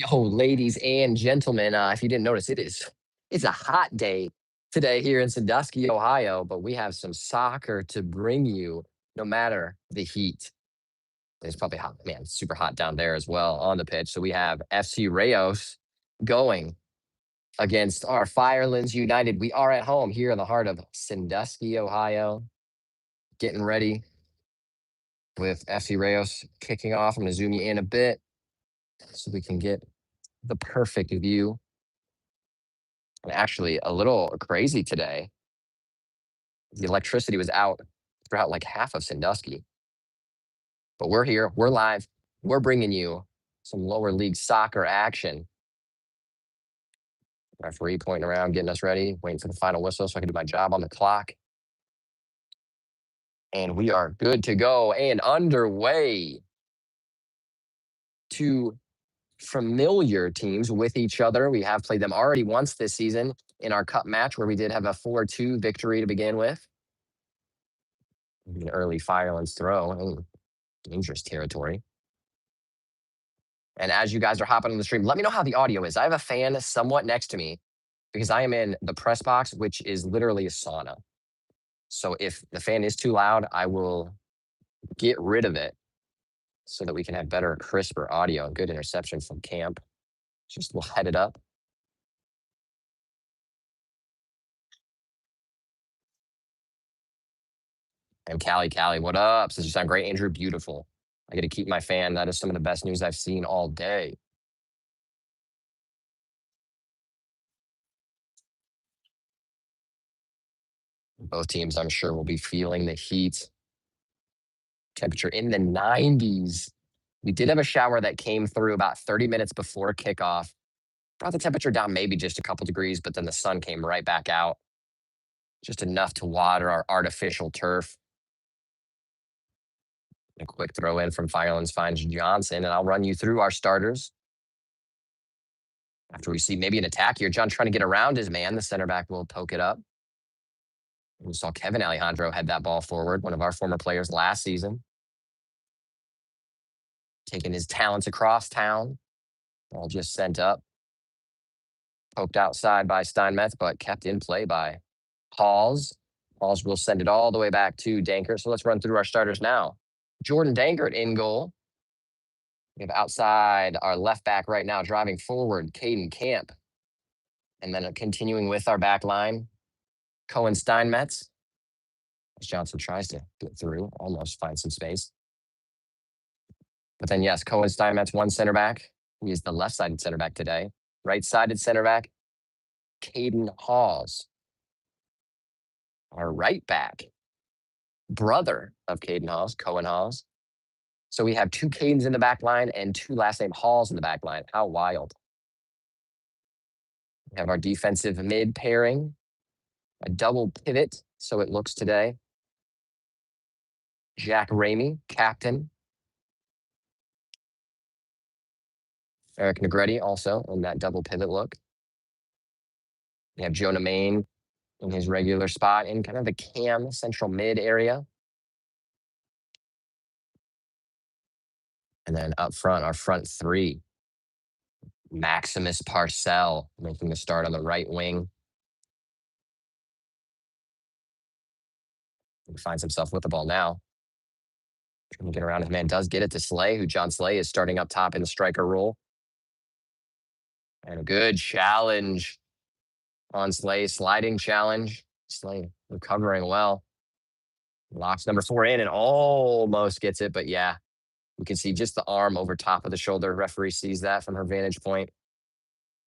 Yo, ladies and gentlemen, if you didn't notice, it's a hot day today here in Sandusky, Ohio, but we have some soccer to bring you no matter the heat. It's probably hot, man, it's super hot down there as well on the pitch. So we have FC Rayos going against our Firelands United. We are at home here in the heart of Sandusky, Ohio, getting ready with FC Rayos kicking off. I'm going to zoom you in a bit so we can get the perfect view. And actually, a little crazy today. The electricity was out throughout like half of Sandusky, but we're here, we're live, we're bringing you some lower league soccer action. Referee pointing around, getting us ready, waiting for the final whistle so I can do my job on the clock. And we are good to go and underway. Two familiar teams with each other. We have played them already once this season in our cup match where we did have a 4-2 victory to begin with. An early Firelands throw. Dangerous territory. And as you guys are hopping on the stream, let me know how the audio is. I have a fan somewhat next to me because I am in the press box, which is literally a sauna. So if the fan is too loud, I will get rid of it so that we can have better, crisper audio and good interception from camp. Just we'll head it up. And Callie, what up? Says you sound great, Andrew. Beautiful. I get to keep my fan. That is some of the best news I've seen all day. Both teams, I'm sure, will be feeling the heat. Temperature in the 90s. We did have a shower that came through about 30 minutes before kickoff. Brought the temperature down maybe just a couple degrees, but then the sun came right back out. Just enough to water our artificial turf. A quick throw in from Firelands finds Johnson, and I'll run you through our starters. After we see maybe an attack here, John trying to get around his man. The center back will poke it up. We saw Kevin Alejandro head that ball forward, one of our former players last season. Taking his talents across town. All just sent up. Poked outside by Steinmetz, but kept in play by Halls. Halls will send it all the way back to Dankert. So let's run through our starters now. Jordan Dankert in goal. We have outside our left back right now, driving forward, Caden Camp. And then continuing with our back line, Cohen Steinmetz. As Johnson tries to get through, almost find some space. But then, yes, Cohen Steinmetz, one center back. He is the left-sided center back today. Right-sided center back, Caden Halls. Our right back, brother of Caden Halls, Cohen Halls. So we have two Cadens in the back line and two last name Halls in the back line. How wild. We have our defensive mid pairing, a double pivot, so it looks today. Jack Ramey, captain. Eric Negretti also in that double pivot look. We have Jonah Main in his regular spot in kind of the cam central mid area. And then up front, our front three. Maximus Parcell making the start on the right wing. He finds himself with the ball now. Trying to get around his man, does get it to Slay, who John Slay is starting up top in the striker role. And a good challenge on Slay, sliding challenge. Slay recovering well. Locks number 4 in and almost gets it, but yeah, you can see just the arm over top of the shoulder. Referee sees that from her vantage point.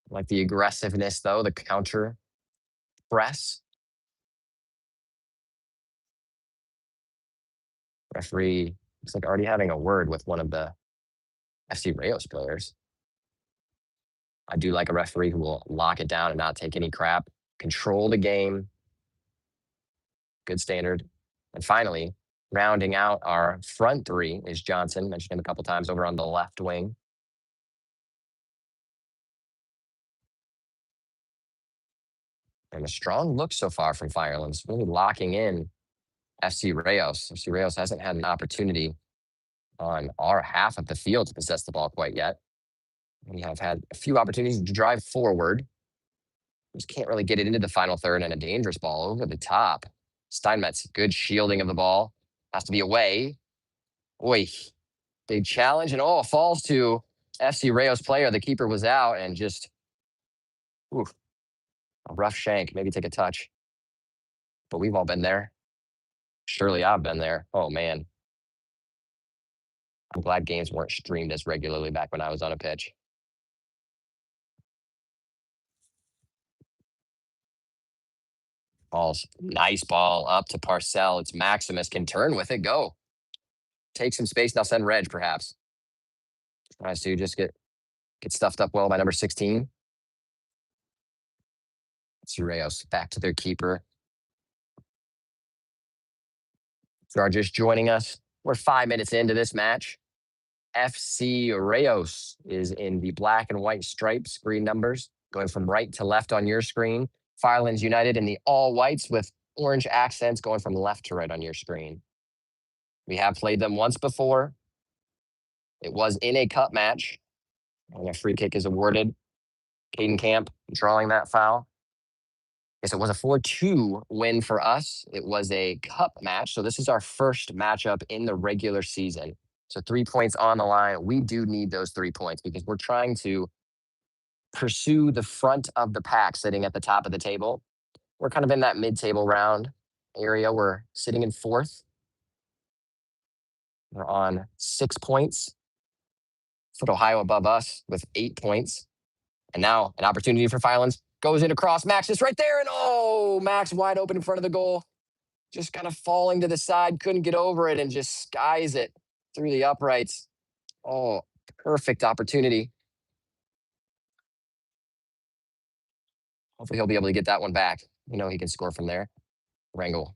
Like the aggressiveness, though, the counter press. Referee looks like already having a word with one of the FC Rayos players. I do like a referee who will lock it down and not take any crap, control the game. Good standard. And finally, rounding out our front three is Johnson. Mentioned him a couple times over on the left wing. And a strong look so far from Firelands, really locking in FC Rayos. FC Rayos hasn't had an opportunity on our half of the field to possess the ball quite yet. We have had a few opportunities to drive forward. Just can't really get it into the final third, and a dangerous ball over the top. Steinmetz, good shielding of the ball. Has to be away. Oi, big challenge, and falls to FC Rayos player. The keeper was out, and just ooh, a rough shank. Maybe take a touch. But we've all been there. Surely I've been there. Oh, man. I'm glad games weren't streamed as regularly back when I was on a pitch. Ball's nice ball up to Parcell. It's Maximus, can turn with it. Go. Take some space. Now send Reg, perhaps. Tries to just get stuffed up well by number 16. Rayos back to their keeper. If you are just joining us, we're 5 minutes into this match. FC Rayos is in the black and white stripes, green numbers, going from right to left on your screen. Firelands United in the all whites with orange accents going from left to right on your screen. We have played them once before. It was in a cup match, and a free kick is awarded. Caden Camp drawing that foul. Yes, it was a 4-2 win for us. It was a cup match. So this is our first matchup in the regular season. So 3 points on the line. We do need those 3 points because we're trying to pursue the front of the pack sitting at the top of the table. We're kind of in that mid-table round area. We're sitting in fourth. We're on 6 points. Foot Ohio above us with 8 points. And now an opportunity for Firelands. Goes in across. Max is right there. And Max wide open in front of the goal. Just kind of falling to the side. Couldn't get over it and just skies it through the uprights. Perfect opportunity. Hopefully he'll be able to get that one back. He can score from there. Rangel.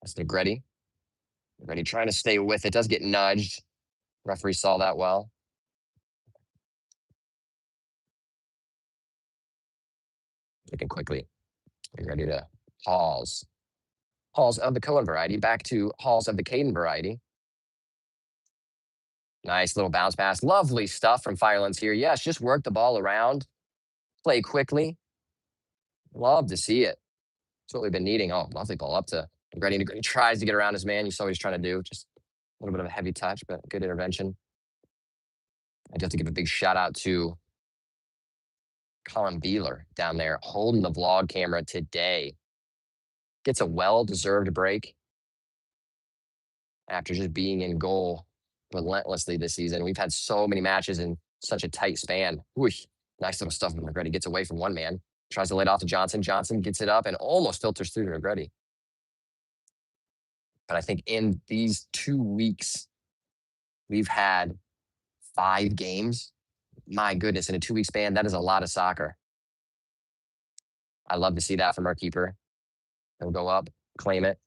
That's Negretti. Negretti trying to stay with it. Does get nudged. Referee saw that well. Looking quickly. Getting ready to Halls. Halls of the Cohen variety. Back to Halls of the Caden variety. Nice little bounce pass. Lovely stuff from Firelands here. Yes, just work the ball around. Play quickly. Love to see it. That's what we've been needing. Lovely ball up to Negretti. Negretti tries to get around his man. You saw what he's trying to do. Just a little bit of a heavy touch, but good intervention. I do have to give a big shout out to Colin Beeler down there holding the vlog camera today. Gets a well-deserved break after just being in goal relentlessly this season. We've had so many matches in such a tight span. Nice little stuff from Negretti. Gets away from one man. Tries to lay it off to Johnson. Johnson gets it up and almost filters through to Negretti. But I think in these 2 weeks, we've had 5 games. My goodness, in a 2-week span, that is a lot of soccer. I love to see that from our keeper. He'll go up, claim it.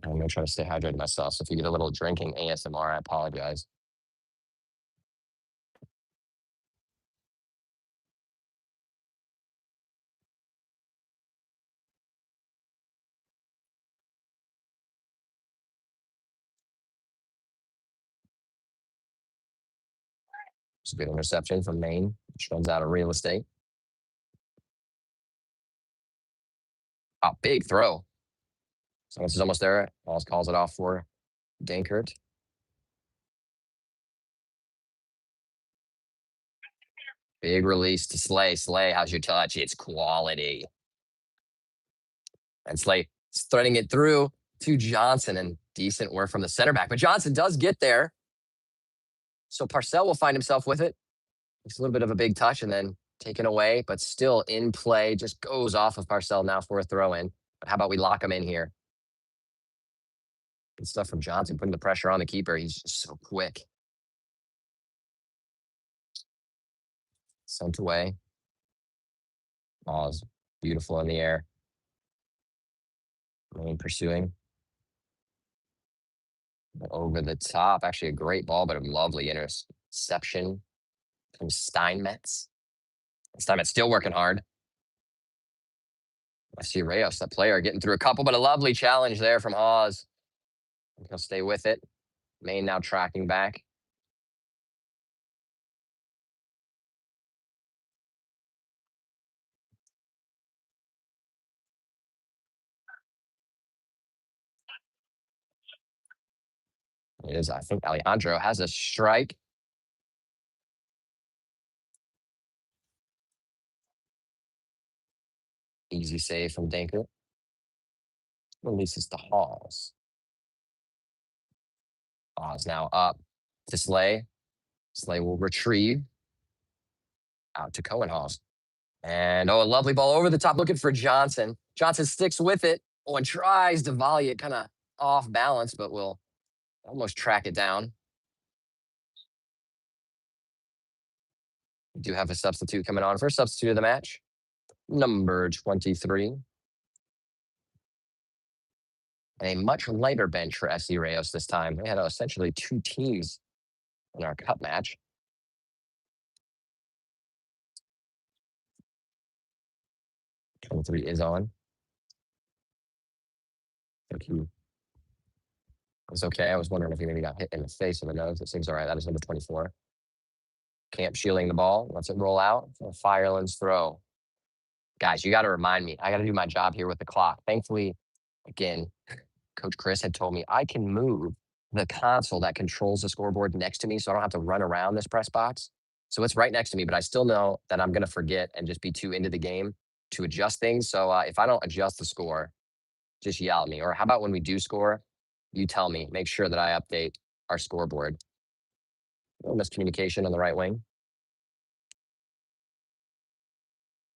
I'm going to try to stay hydrated myself. So if you get a little drinking ASMR, I apologize. It's a good interception from Maine, which runs out of real estate. Big throw. So this is almost there. Balls calls it off for Dankert. Big release to Slay. Slay, how's your touch? It's quality. And Slay is threading it through to Johnson, and decent work from the center back. But Johnson does get there. So Parcell will find himself with it. It's a little bit of a big touch and then taken away, but still in play. Just goes off of Parcell now for a throw in. But how about we lock him in here? Good stuff from Johnson, putting the pressure on the keeper. He's just so quick. Sent away. Ball's beautiful in the air. Main pursuing. Over the top. Actually, a great ball, but a lovely interception from Steinmetz. Steinmetz still working hard. I see Rayos, that player, getting through a couple, but a lovely challenge there from Hawes. He'll stay with it. Main now tracking back. It is, I think Alejandro has a strike. Easy save from Danker. Releases to Hawes. Hawes now up to Slay. Slay will retrieve. Out to Cohen Hawes. And a lovely ball over the top looking for Johnson. Johnson sticks with it. Oh, and tries to volley it kind of off balance, but will almost track it down. We do have a substitute coming on. First substitute of the match, number 23. And a much lighter bench for SC Rayos this time. They had essentially two teams in our cup match. 23 is on. I think he was okay. I was wondering if he maybe got hit in the face or the nose. It seems all right. That is number 24. Camp shielding the ball. Lets it roll out. A Firelands throw. Guys, you got to remind me. I got to do my job here with the clock. Thankfully, again, Coach Chris had told me I can move the console that controls the scoreboard next to me so I don't have to run around this press box. So it's right next to me, but I still know that I'm going to forget and just be too into the game to adjust things. So if I don't adjust the score, just yell at me. Or how about when we do score, you tell me, make sure that I update our scoreboard. A little miscommunication on the right wing.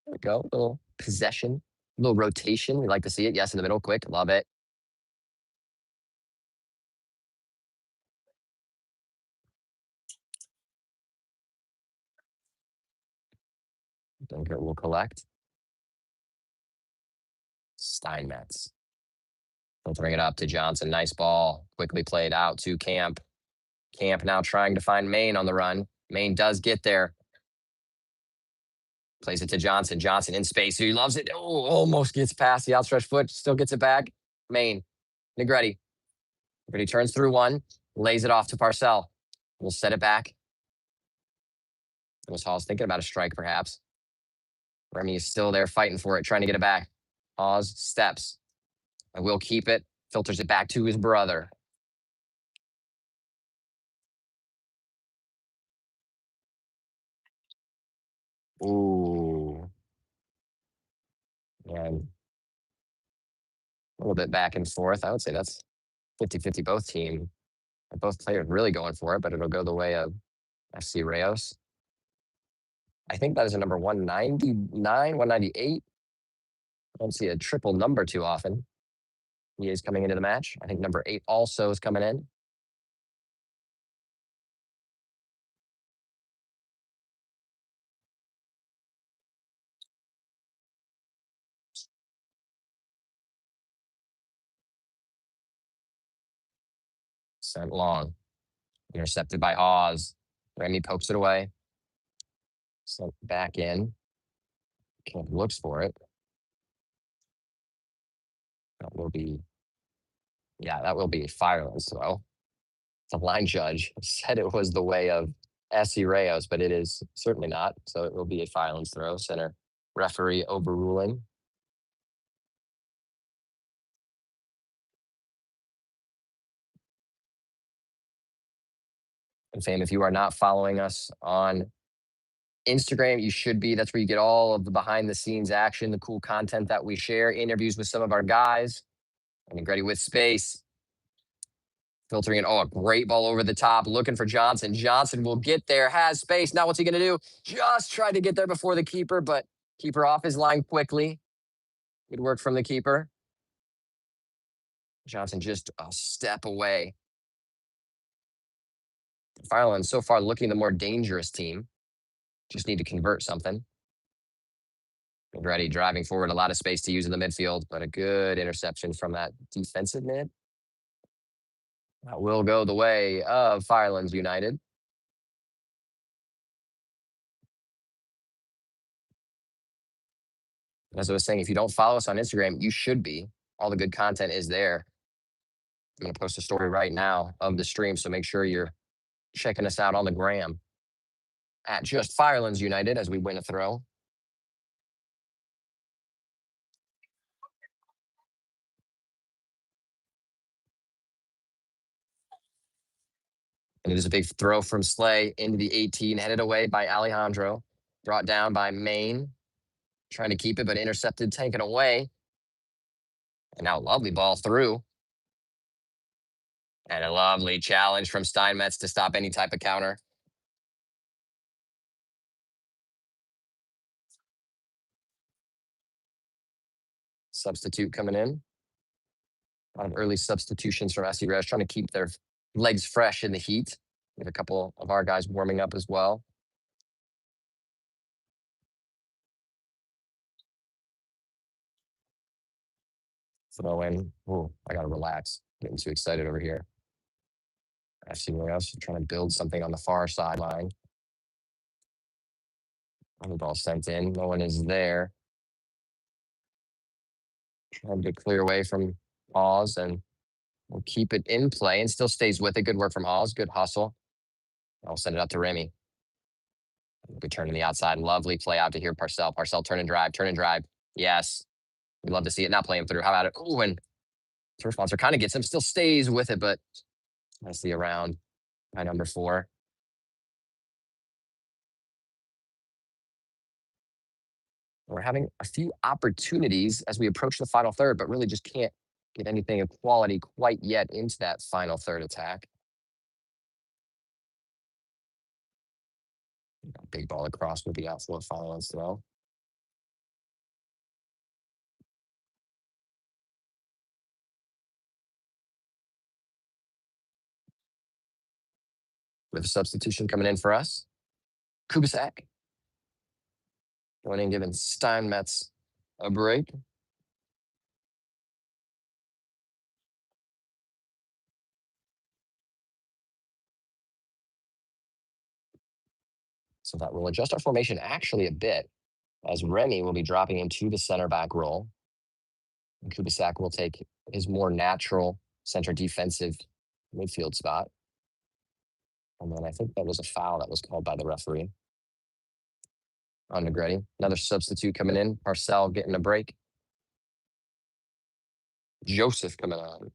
There we go. A little possession, a little rotation. We like to see it. Yes, in the middle, quick. Love it. Dunker will collect. Steinmetz. They'll bring it up to Johnson. Nice ball. Quickly played out to Camp. Camp now trying to find Maine on the run. Maine does get there. Plays it to Johnson. Johnson in space. He loves it. Oh, almost gets past the outstretched foot. Still gets it back. Maine. Negretti. Negretti turns through one. Lays it off to Parcell. We'll set it back. Was Hawes thinking about a strike, perhaps? Remy is still there fighting for it, trying to get it back. Hawes steps. And will keep it. Filters it back to his brother. Ooh. And a little bit back and forth. I would say that's 50-50 both team. Both players really going for it, but it'll go the way of FC Rayos. I think that is a number 199, 198. I don't see a triple number too often. He is coming into the match. I think number 8 also is coming in. Sent long. Intercepted by Hawes. Remy pokes it away. Sent back in. Camp looks for it. That will be, yeah, that will be Firelands throw. The line judge said it was the way of SC Rayos, but it is certainly not. So it will be a Firelands throw. Center referee overruling. And fam, if you are not following us on Instagram, you should be. That's where you get all of the behind the scenes action, the cool content that we share, interviews with some of our guys. And Negretti with space. Filtering in. Oh, a great ball over the top. Looking for Johnson. Johnson will get there. Has space. Now what's he going to do? Just tried to get there before the keeper, but keeper off his line quickly. Good work from the keeper. Johnson just a step away. Firelands so far looking the more dangerous team. Just need to convert something. Ready, driving forward, a lot of space to use in the midfield, but a good interception from that defensive mid. That will go the way of Firelands United. As I was saying, if you don't follow us on Instagram, you should be. All the good content is there. I'm going to post a story right now of the stream, so make sure you're checking us out on the gram at just Firelands United as we win a throw. And it is a big throw from Slay into the 18, headed away by Alejandro. Brought down by Maine. Trying to keep it, but intercepted, taken away. And now lovely ball through. And a lovely challenge from Steinmetz to stop any type of counter. Substitute coming in. A lot of early substitutions from SC Res, trying to keep their legs fresh in the heat. We have a couple of our guys warming up as well. Throw in. Oh, I got to relax. Getting too excited over here. SC Res trying to build something on the far sideline. The ball sent in. No one is there. Trying to clear away from Hawes, and we'll keep it in play and still stays with it. Good work from Hawes. Good hustle. I'll send it up to Remy. Good turn to the outside. Lovely play out to here. Parcell. Parcell, turn and drive. Turn and drive. Yes. We love to see it. Not playing through. How about it? Oh, and turf sponsor kind of gets him. Still stays with it, but nicely around by number 4. We're having a few opportunities as we approach the final third, but really just can't get anything of quality quite yet into that final third attack. Big ball across with the outfield Firelands throw. With a substitution coming in for us. Kubisak. Going in, giving Steinmetz a break. So that will adjust our formation actually a bit, as Remy will be dropping into the center back role. And Kubisak will take his more natural center defensive midfield spot. And then I think that was a foul that was called by the referee on Negretti. Another substitute coming in. Parcell getting a break. Joseph coming on.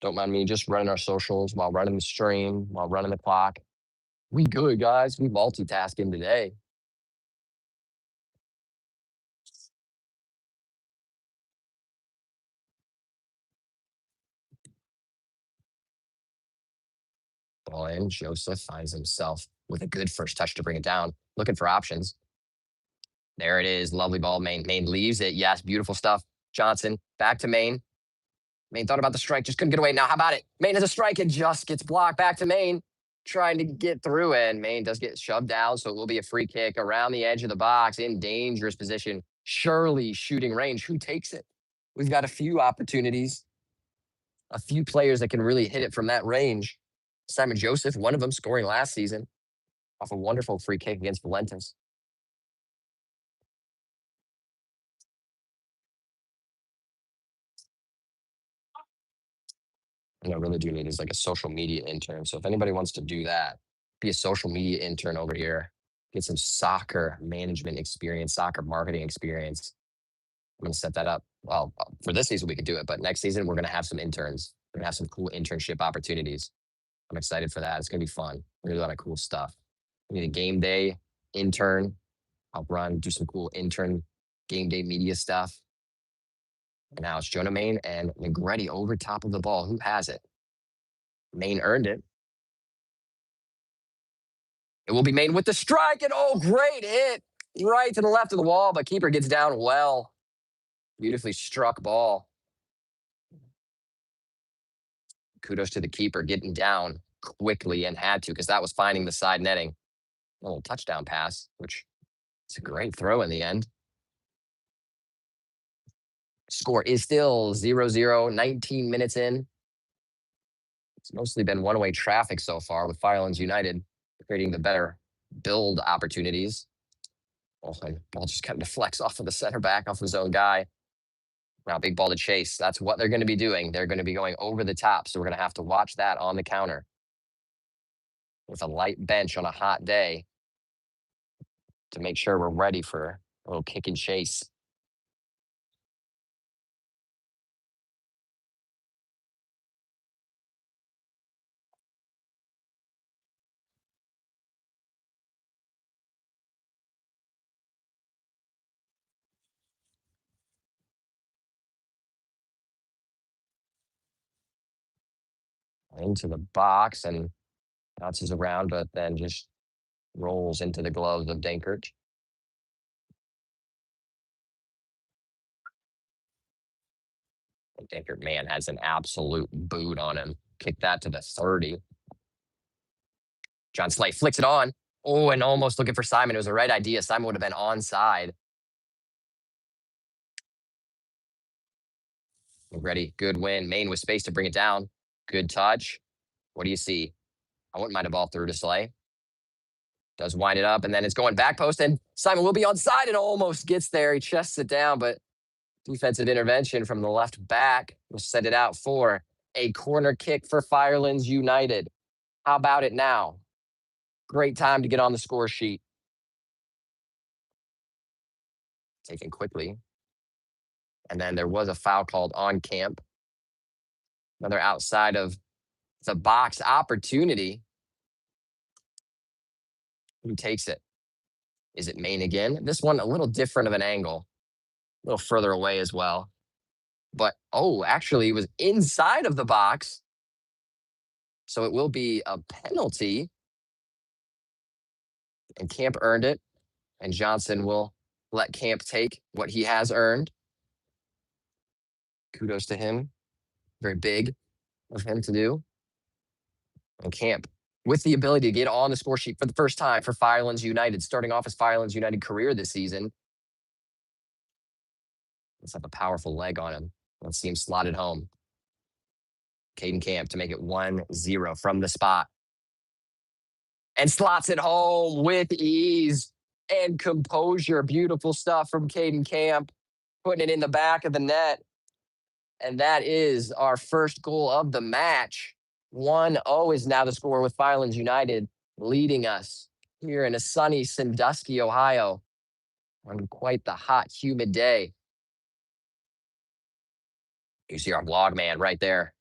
Don't mind me just running our socials while running the stream, while running the clock. We good, guys. We multitasking today. Ball in. Joseph finds himself with a good first touch to bring it down. Looking for options. There it is. Lovely ball. Maine leaves it. Yes, beautiful stuff. Johnson back to Maine. Maine thought about the strike, just couldn't get away. Now, how about it? Maine has a strike and just gets blocked. Back to Maine, trying to get through, and Maine does get shoved down, so it will be a free kick around the edge of the box in dangerous position. Surely shooting range. Who takes it? We've got a few opportunities, a few players that can really hit it from that range. Simon Joseph, one of them scoring last season off a wonderful free kick against Valentis. And I really do need is like a social media intern. So if anybody wants to do that, be a social media intern over here, get some soccer management experience, soccer marketing experience. I'm going to set that up. Well, for this season, we could do it, but next season, we're going to have some interns. We're going to have some cool internship opportunities. I'm excited for that. It's going to be fun. We're going to do a lot of cool stuff. We need a game day intern help run, do some cool intern game day media stuff. And now it's Jonah Main and Negretti over top of the ball. Who has it? Main earned it. It will be Main with the strike, and oh, great hit right to the left of the wall, but keeper gets down well. Beautifully struck ball. Kudos to the keeper getting down quickly and had to, because that was finding the side netting. A little touchdown pass, which is a great throw in the end. Score is still 0-0, 19 minutes in. It's mostly been one-way traffic so far, with Firelands United creating the better build opportunities. Oh, and ball just kind of deflects off of the center back, off his own guy. Now, big ball to chase. That's what they're going to be doing. They're going to be going over the top, so we're going to have to watch that on the counter. With a light bench on a hot day to make sure we're ready for a little kick and chase. Into the box and bounces around, but then just rolls into the gloves of Dankert. Dankert, man, has an absolute boot on him. Kick that to the 30. John Slay flicks it on. Oh, and almost looking for Simon. It was the right idea. Simon would have been onside. Ready, good win. Main with space to bring it down. Good touch. What do you see? I wouldn't mind a ball through to Slay. Does wind it up, and then it's going back post, and Simon will be onside and almost gets there. He chests it down, but defensive intervention from the left back will send it out for a corner kick for Firelands United. How about it now? Great time to get on the score sheet. Taken quickly. And then there was a foul called on Camp. Another outside of the box opportunity. Who takes it? Is it Main again? This one a little different of an angle. A little further away as well. But, oh, actually, it was inside of the box. So it will be a penalty. And Camp earned it. And Johnson will let Camp take what he has earned. Kudos to him. Very big of him to do. And Camp, with the ability to get on the score sheet for the first time for Firelands United, starting off his Firelands United career this season. Let's have a powerful leg on him. Let's see him slotted home. Caden Camp to make it 1-0 from the spot. And slots it home with ease and composure. Beautiful stuff from Caden Camp, putting it in the back of the net. And that is our first goal of the match. 1-0 is now the score, with Firelands United leading us here in a sunny Sandusky, Ohio, on quite the hot, humid day. You see our vlog man right there.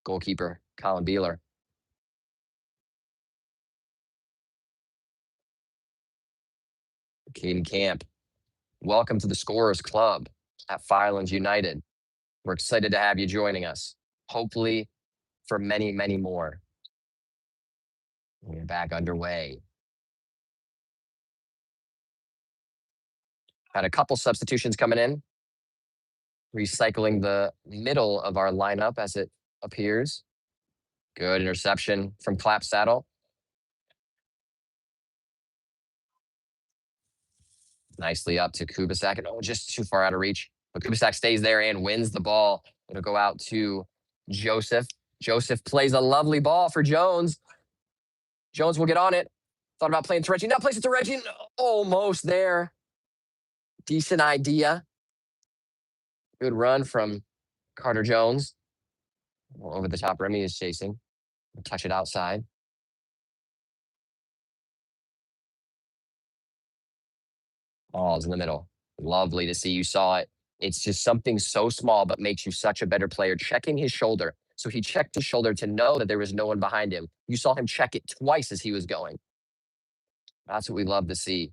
Goalkeeper, Colin Beeler. Caden Camp, welcome to the Scorers Club at Firelands United. We're excited to have you joining us, hopefully for many, many more. We're back underway. Had a couple substitutions coming in, recycling the middle of our lineup as it appears. Good interception from Clapsaddle. Nicely up to Kubisak, and oh, just too far out of reach. But Kubisak stays there and wins the ball. It'll go out to Joseph. Joseph plays a lovely ball for Jones. Jones will get on it. Thought about playing to Reggie. Now plays it to Reggie. Almost there. Decent idea. Good run from Carter Jones. Over the top, Remy is chasing. Touch it outside. Ball's in the middle. Lovely to see. You saw it. It's just something so small, but makes you such a better player. Checking his shoulder. So he checked his shoulder to know that there was no one behind him. You saw him check it twice as he was going. That's what we love to see.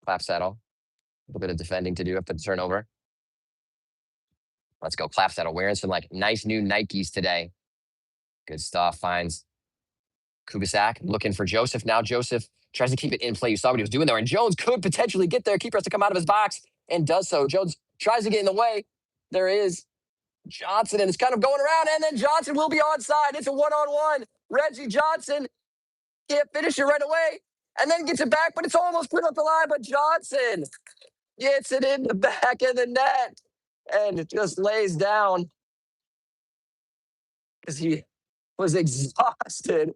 Clapsaddle. A little bit of defending to do after the turnover. Let's go. Clapsaddle wearing some like nice new Nikes today. Good stuff. Finds Kubisak looking for Joseph. Now Joseph tries to keep it in play. You saw what he was doing there. And Jones could potentially get there. Keeper has to come out of his box and does so. Jones tries to get in the way. There is Johnson, and it's kind of going around. And then Johnson will be onside. It's a one-on-one. Reggie Johnson can't finish it right away. And then gets it back, but it's almost put up the line. But Johnson gets it in the back of the net. And it just lays down because he was exhausted.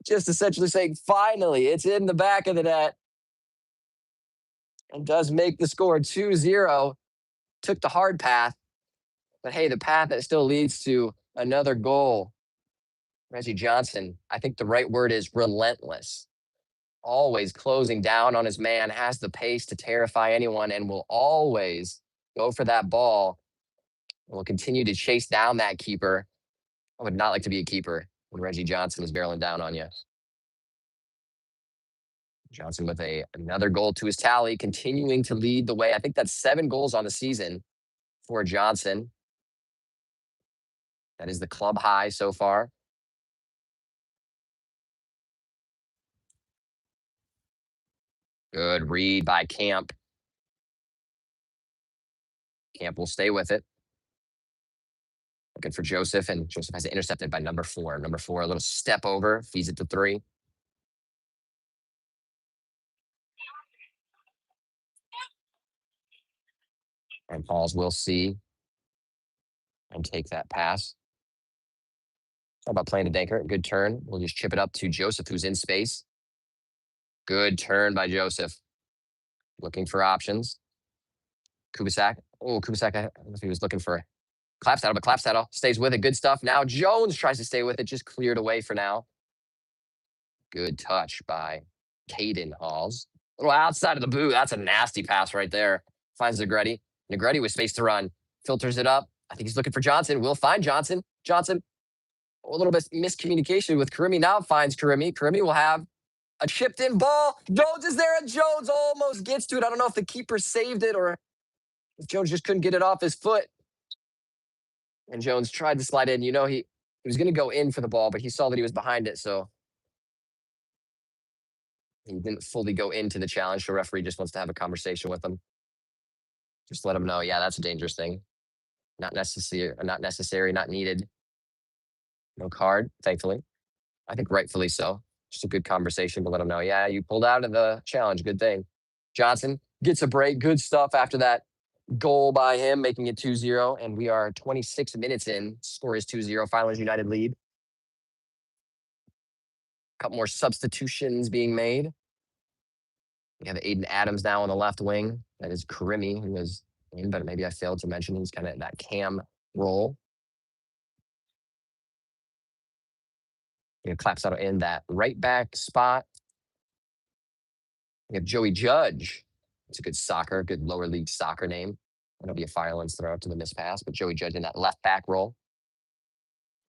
Just essentially saying, finally, it's in the back of the net. And does make the score 2-0. Took the hard path. But hey, the path that still leads to another goal. Reggie Johnson, I think the right word is relentless. Always closing down on his man, has the pace to terrify anyone, and will always go for that ball. Will continue to chase down that keeper. I would not like to be a keeper when Reggie Johnson is barreling down on you. Johnson with another goal to his tally, continuing to lead the way. I think that's 7 goals on the season for Johnson. That is the club high so far. Good read by Camp. Camp will stay with it. Looking for Joseph, and Joseph has it intercepted by number 4. Number 4, a little step over, feeds it to 3. And Pauls will see and take that pass. How about playing to Danker? Good turn. We'll just chip it up to Joseph, who's in space. Good turn by Joseph. Looking for options. Kubisak. Oh, Kubisak, I don't know if he was looking for Clapsaddle, but Clapsaddle stays with it. Good stuff. Now Jones tries to stay with it, just cleared away for now. Good touch by Caden Halls. A little outside of the boot. That's a nasty pass right there. Finds Negretti. Negretti with space to run. Filters it up. I think he's looking for Johnson. Will find Johnson. Johnson, a little bit miscommunication with Karimi. Now finds Karimi. Karimi will have a chipped in ball. Jones is there, and Jones almost gets to it. I don't know if the keeper saved it or if Jones just couldn't get it off his foot. And Jones tried to slide in. You know, he was going to go in for the ball, but he saw that he was behind it, so he didn't fully go into the challenge. The referee just wants to have a conversation with him. Just let him know, yeah, that's a dangerous thing. Not necessary, not needed. No card, thankfully. I think rightfully so. Just a good conversation to let him know, yeah, you pulled out of the challenge. Good thing. Johnson gets a break. Good stuff after that goal by him, making it 2-0. And we are 26 minutes in. Score is 2-0. Firelands United lead. A couple more substitutions being made. We have Aiden Adams now on the left wing. That is Karimi, who is in, but maybe I failed to mention he's kind of in that cam role. Clapsaddle in that right back spot. We have Joey Judge. It's a good lower league soccer name. That'll be a Firelands throw to the missed pass, but Joey Judge in that left back role.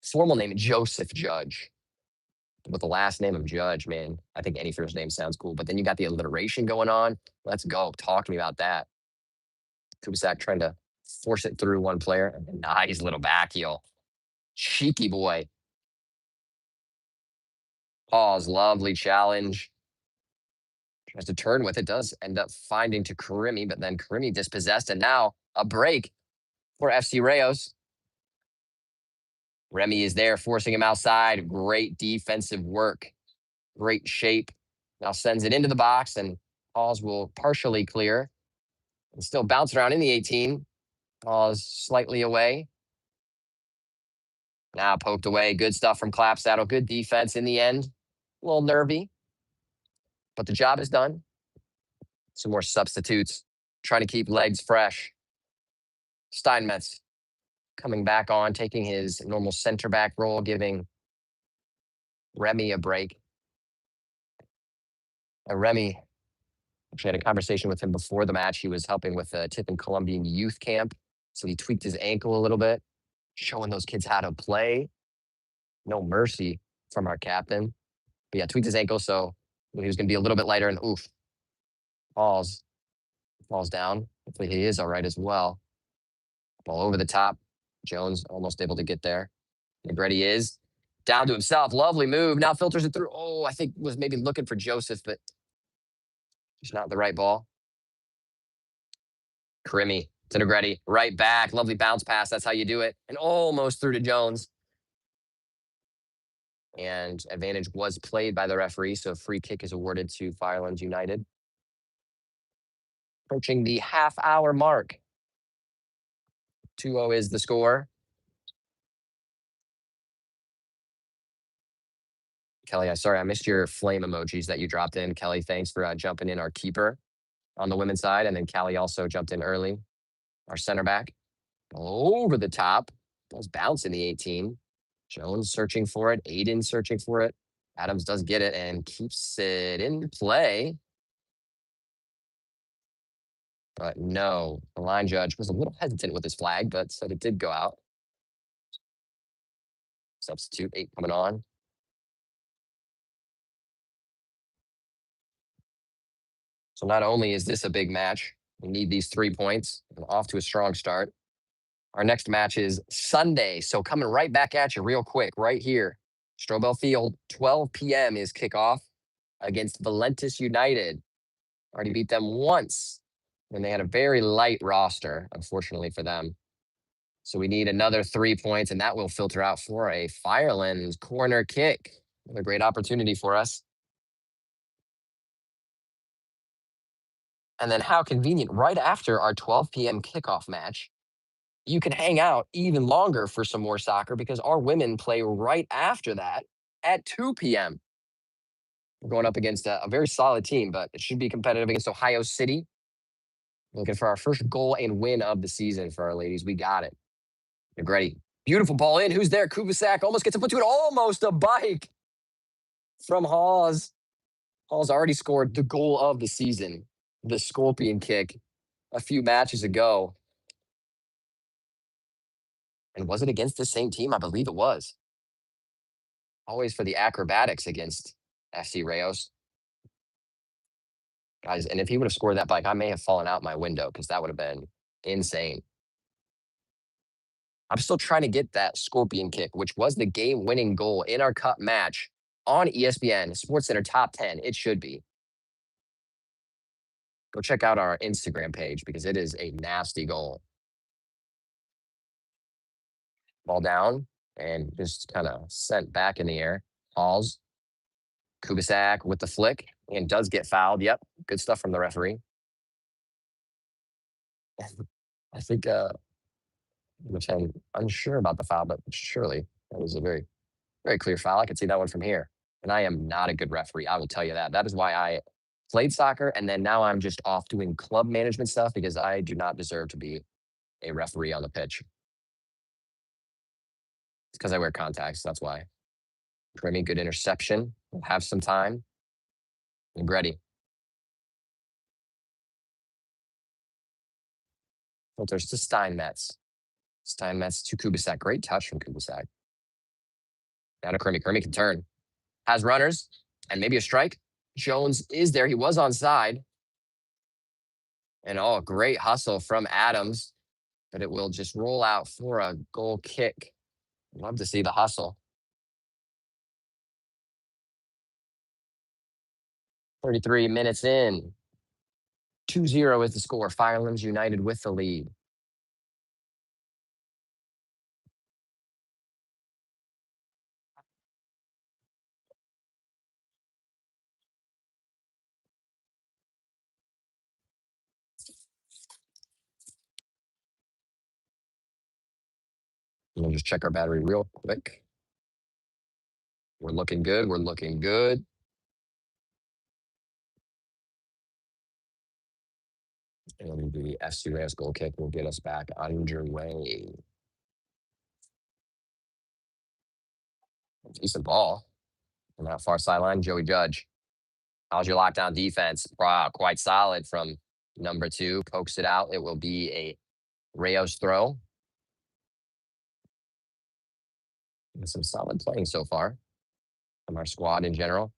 Formal name, Joseph Judge. With the last name of Judge, man, I think any first name sounds cool. But then you got the alliteration going on. Let's go. Talk to me about that. Kubisak trying to force it through one player. Nice little back heel. Cheeky boy. Pause. Lovely challenge. Tries to turn with it. Does end up finding to Karimi, but then Karimi dispossessed. And now a break for FC Rayos. Remy is there, forcing him outside. Great defensive work. Great shape. Now sends it into the box, and Pauls will partially clear. And still bounce around in the 18. Pauls slightly away. Now poked away. Good stuff from Clapsaddle. Good defense in the end. A little nervy, but the job is done. Some more substitutes. Trying to keep legs fresh. Steinmetz coming back on, taking his normal center back role, giving Remy a break. Remy, actually had a conversation with him before the match. He was helping with a Tiffin Colombian youth camp. So he tweaked his ankle a little bit, showing those kids how to play. No mercy from our captain. But yeah, tweaked his ankle, so he was going to be a little bit lighter, and oof. Pauls Ball's down. Hopefully he is all right as well. Ball over the top. Jones almost able to get there. Negretti is down to himself. Lovely move. Now filters it through. Oh, I think was maybe looking for Joseph, but just not the right ball. Crimmy to Negretti. Right back. Lovely bounce pass. That's how you do it. And almost through to Jones. And advantage was played by the referee, so a free kick is awarded to Firelands United. Approaching the half-hour mark. 2-0 is the score. Kelly, sorry, I missed your flame emojis that you dropped in. Kelly, thanks for jumping in, our keeper on the women's side. And then Kelly also jumped in early, our center back. Over the top. Ball's bouncing the 18. Jones searching for it. Aiden searching for it. Adams does get it and keeps it in play. But no, the line judge was a little hesitant with his flag, but said it did go out. Substitute 8 coming on. So not only is this a big match, we need these 3 points and off to a strong start. Our next match is Sunday. So coming right back at you real quick, right here. Strobel Field, 12 p.m. is kickoff against Valentis United. Already beat them once when they had a very light roster, unfortunately for them. So we need another 3 points, and that will filter out for a Firelands corner kick. Another great opportunity for us. And then how convenient, right after our 12 p.m. kickoff match, you can hang out even longer for some more soccer because our women play right after that at 2 p.m. We're going up against a very solid team, but it should be competitive against Ohio City. Looking for our first goal and win of the season for our ladies. We got it. Negretti. Beautiful ball in. Who's there? Kubisak almost gets a foot to it. Almost a bike from Hawes. Hawes already scored the goal of the season, the scorpion kick, a few matches ago. And was it against the same team? I believe it was. Always for the acrobatics against FC Rayos. Guys, and if he would have scored that bike, I may have fallen out my window because that would have been insane. I'm still trying to get that scorpion kick, which was the game-winning goal in our cup match on ESPN, SportsCenter Top 10. It should be. Go check out our Instagram page because it is a nasty goal. Ball down and just kind of sent back in the air. Halls. Kubisak with the flick and does get fouled. Yep, good stuff from the referee. I think, which I'm unsure about the foul, but surely that was a very, very clear foul. I could see that one from here. And I am not a good referee. I will tell you that. That is why I played soccer. And then now I'm just off doing club management stuff because I do not deserve to be a referee on the pitch. It's because I wear contacts. That's why. Grimmy, good interception. We'll have some time. Negretti. Filters to Steinmetz. Steinmetz to Kubisak. Great touch from Kubisak. Down to Kermie. Kermie can turn. Has runners and maybe a strike. Jones is there. He was onside. And oh, great hustle from Adams. But it will just roll out for a goal kick. Love to see the hustle. 33 minutes in. 2-0 is the score. Firelands United with the lead. We'll just check our battery real quick. We're looking good. We're looking good. And the FC Reyes goal kick will get us back underway. Decent ball. On that far sideline, Joey Judge. How's your lockdown defense? Wow, quite solid from number 2. Pokes it out. It will be a Rayos throw. And some solid playing so far from our squad in general.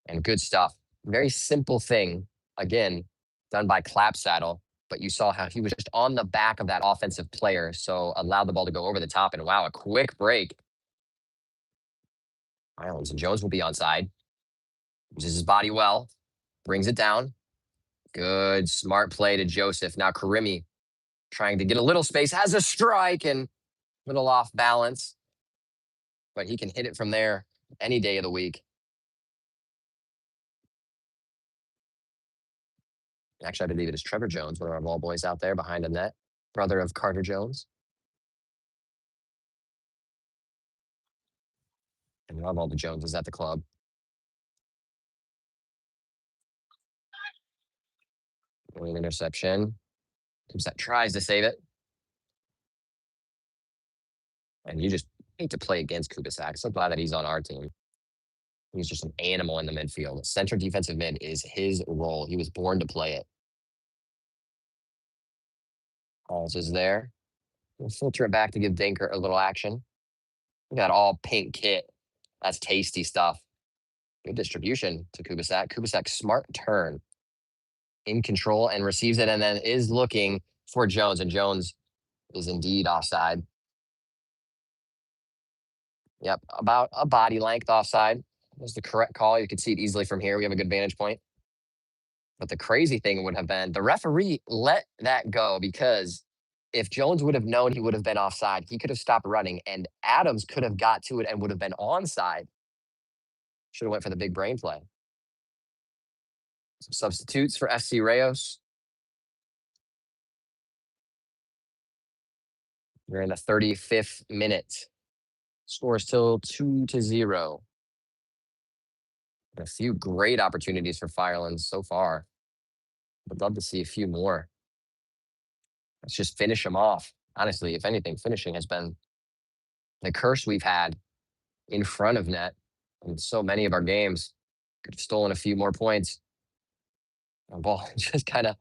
And good stuff. Very simple thing. Again, done by Clap Saddle. but you saw how he was just on the back of that offensive player, so allowed the ball to go over the top. And wow, a quick break. Islands and Jones will be onside. Uses his body well, brings it down. Good, smart play to Joseph. Now Karimi trying to get a little space, has a strike and a little off balance, but he can hit it from there any day of the week. Actually, I believe it is Trevor Jones, one of our ball boys out there behind the net, brother of Carter Jones. And love all the Joneses at the club. An interception. That tries to save it. And you just hate to play against Kubisak. So glad that he's on our team. He's just an animal in the midfield. Center defensive mid is his role. He was born to play it. Halls is there. We'll filter it back to give Dinker a little action. We got all pink kit. That's tasty stuff. Good distribution to Kubisak. Kubisak, smart turn. In control and receives it and then is looking for Jones. And Jones is indeed offside. Yep, about a body length offside was the correct call. You can see it easily from here. We have a good vantage point. But the crazy thing would have been the referee let that go because if Jones would have known he would have been offside, he could have stopped running and Adams could have got to it and would have been onside. Should have went for the big brain play. Some substitutes for FC Rayos. We're in the 35th minute. Score is still 2-0. A few great opportunities for Firelands so far. Would love to see a few more. Let's just finish them off. Honestly, if anything, finishing has been the curse we've had in front of net in so many of our games. Could have stolen a few more points. The ball just kind of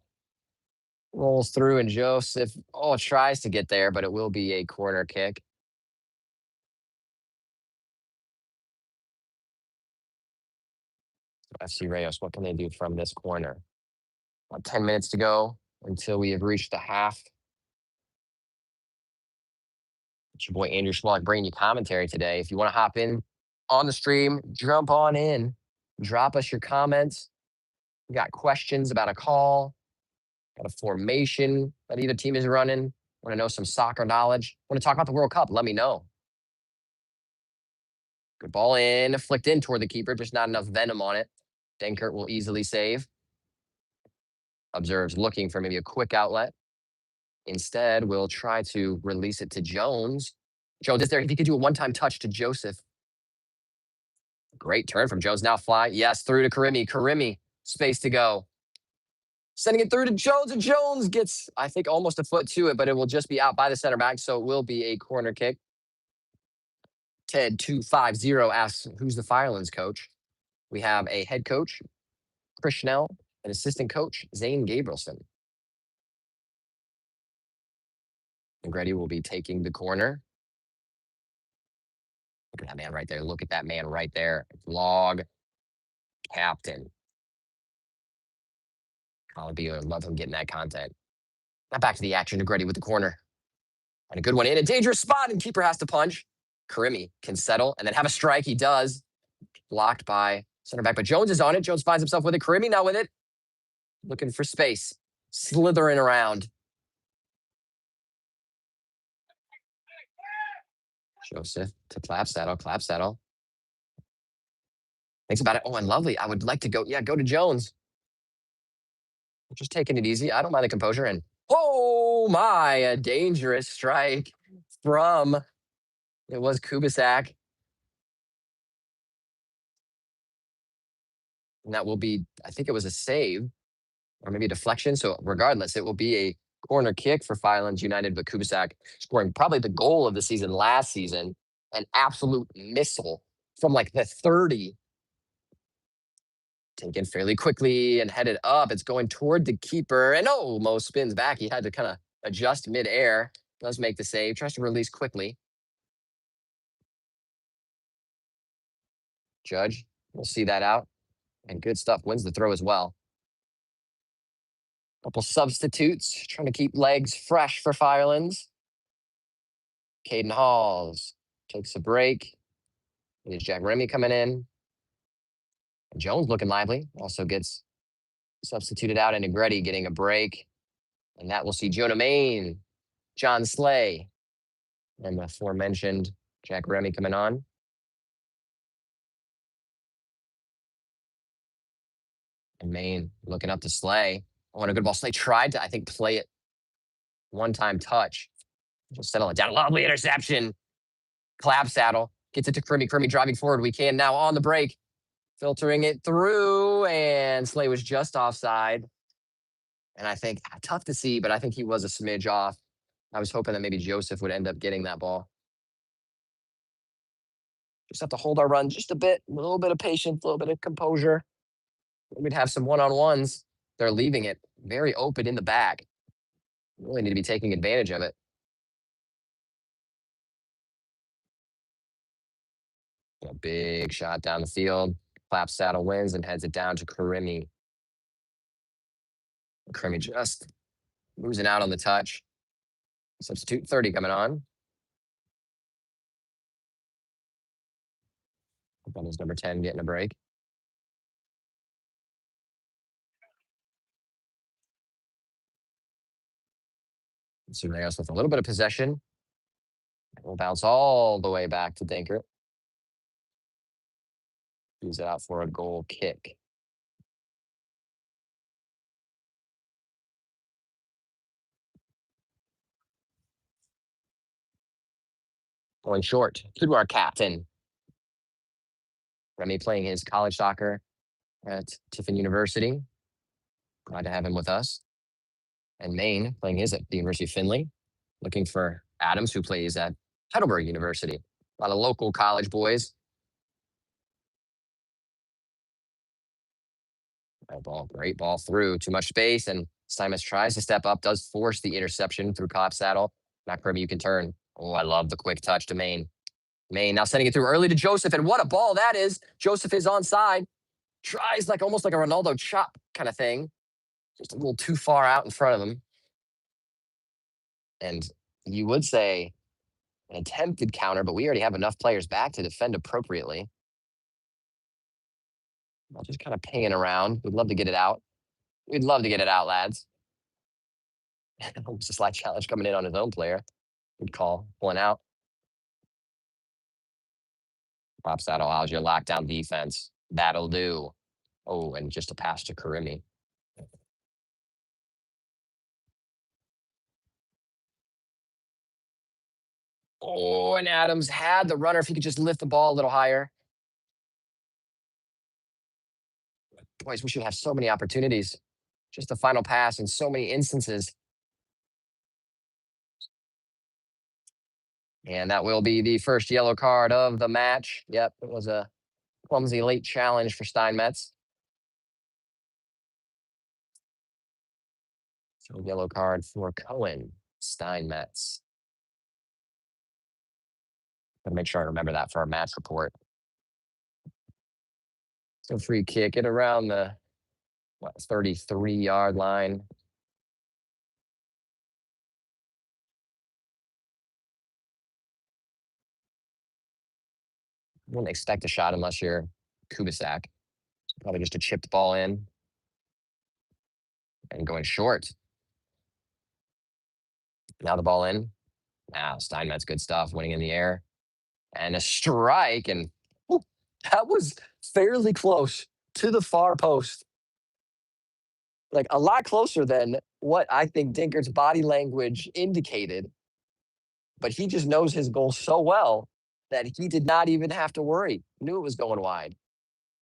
rolls through, and Joseph, tries to get there, but it will be a corner kick. FC Rayos, what can they do from this corner? About 10 minutes to go until we have reached the half. It's your boy Andrew Schwalk bringing you commentary today. If you want to hop in on the stream, jump on in, drop us your comments. You got questions about a call, got a formation that either team is running, want to know some soccer knowledge, want to talk about the World Cup, let me know. Good ball in, flicked in toward the keeper, just not enough venom on it. Denkert will easily save. Observes looking for maybe a quick outlet. Instead, we'll try to release it to Jones. Jones is there. If he could do a one-time touch to Joseph. Great turn from Jones. Now fly. Yes, through to Karimi. Karimi, space to go. Sending it through to Jones, and Jones gets, I think, almost a foot to it, but it will just be out by the center back, so it will be a corner kick. Ted250 asks, who's the Firelands coach? We have a head coach, Chris Schnell, an assistant coach, Zane Gabrielson. And Grady will be taking the corner. Look at that man right there. Look at that man right there. Log captain. Colin B, I love him getting that content. Now back to the action. Grady with the corner. And a good one in a dangerous spot, and keeper has to punch. Karimi can settle and then have a strike. He does. Blocked by center back, but Jones is on it. Jones finds himself with it. Karimi now with it. Looking for space. Slithering around. Joseph to Clapsaddle. Clapsaddle. Thinks about it. Oh, and lovely. I would like to go. Yeah, go to Jones. Just taking it easy. I don't mind the composure. And oh my, a dangerous strike from, it was Kubisak. And that will be, I think it was a save or maybe a deflection. So regardless, it will be a corner kick for Firelands United, but Kubisak scoring probably the goal of the season last season, an absolute missile from like the 30. Taken fairly quickly and headed up. It's going toward the keeper. And Mo spins back. He had to kind of adjust midair. Does make the save. Tries to release quickly. Judge will see that out. And good stuff. Wins the throw as well. Couple substitutes trying to keep legs fresh for Firelands. Caden Halls takes a break. There's Jack Remy coming in. And Jones looking lively. Also gets substituted out, and Negretti getting a break. And that will see Jonah Main, John Slay, and the aforementioned Jack Remy coming on. And Main looking up to Slay. Oh, and a good ball. Slay tried to, I think, play it one-time touch. Just settle it down. Lovely interception. Clap saddle. Gets it to Crimmy. Crimmy driving forward. We can now on the break. Filtering it through. And Slay was just offside. And I think, tough to see, but I think he was a smidge off. I was hoping that maybe Joseph would end up getting that ball. Just have to hold our run just a bit. A little bit of patience, a little bit of composure. We'd have some one-on-ones. They're leaving it very open in the back. Really need to be taking advantage of it. A big shot down the field. Clap saddle wins and heads it down to Karimi. Karimi just losing out on the touch. Substitute 30 coming on. On his number 10 getting a break. So Rayos with a little bit of possession. We'll bounce all the way back to Dinkert. Use it out for a goal kick. Going short to our captain. Remy playing his college soccer at Tiffin University. Glad to have him with us. And Maine playing his at the University of Findlay. Looking for Adams, who plays at Heidelberg University. A lot of local college boys. Great ball through. Too much space, and Simus tries to step up, does force the interception through Clap Saddle. Matt Kirby, you can turn. Oh, I love the quick touch to Maine. Maine now sending it through early to Joseph, and what a ball that is. Joseph is onside. Tries like almost like a Ronaldo chop kind of thing. Just a little too far out in front of him. And you would say an attempted counter, but we already have enough players back to defend appropriately. I'll just kind of pinging around. We'd love to get it out. We'd love to get it out, lads. It's a slight challenge coming in on his own player. Good call. Pulling out. Pops that allows you lockdown defense. That'll do. Oh, and just a pass to Karimi. Oh, and Adams had the runner. If he could just lift the ball a little higher. Boys, we should have so many opportunities. Just the final pass in so many instances. And that will be the first yellow card of the match. Yep, it was a clumsy late challenge for Steinmetz. So yellow card for Cohen, Steinmetz. Gotta make sure I remember that for our match report. So free kick at around the 33-yard line. Wouldn't expect a shot unless you're Kubisak. Probably just a chipped ball in. And going short. Now the ball in. Now Steinmetz, good stuff, winning in the air. And a strike, and whew, that was fairly close to the far post. Like a lot closer than what I think Dinkert's body language indicated. But he just knows his goal so well that he did not even have to worry. Knew it was going wide.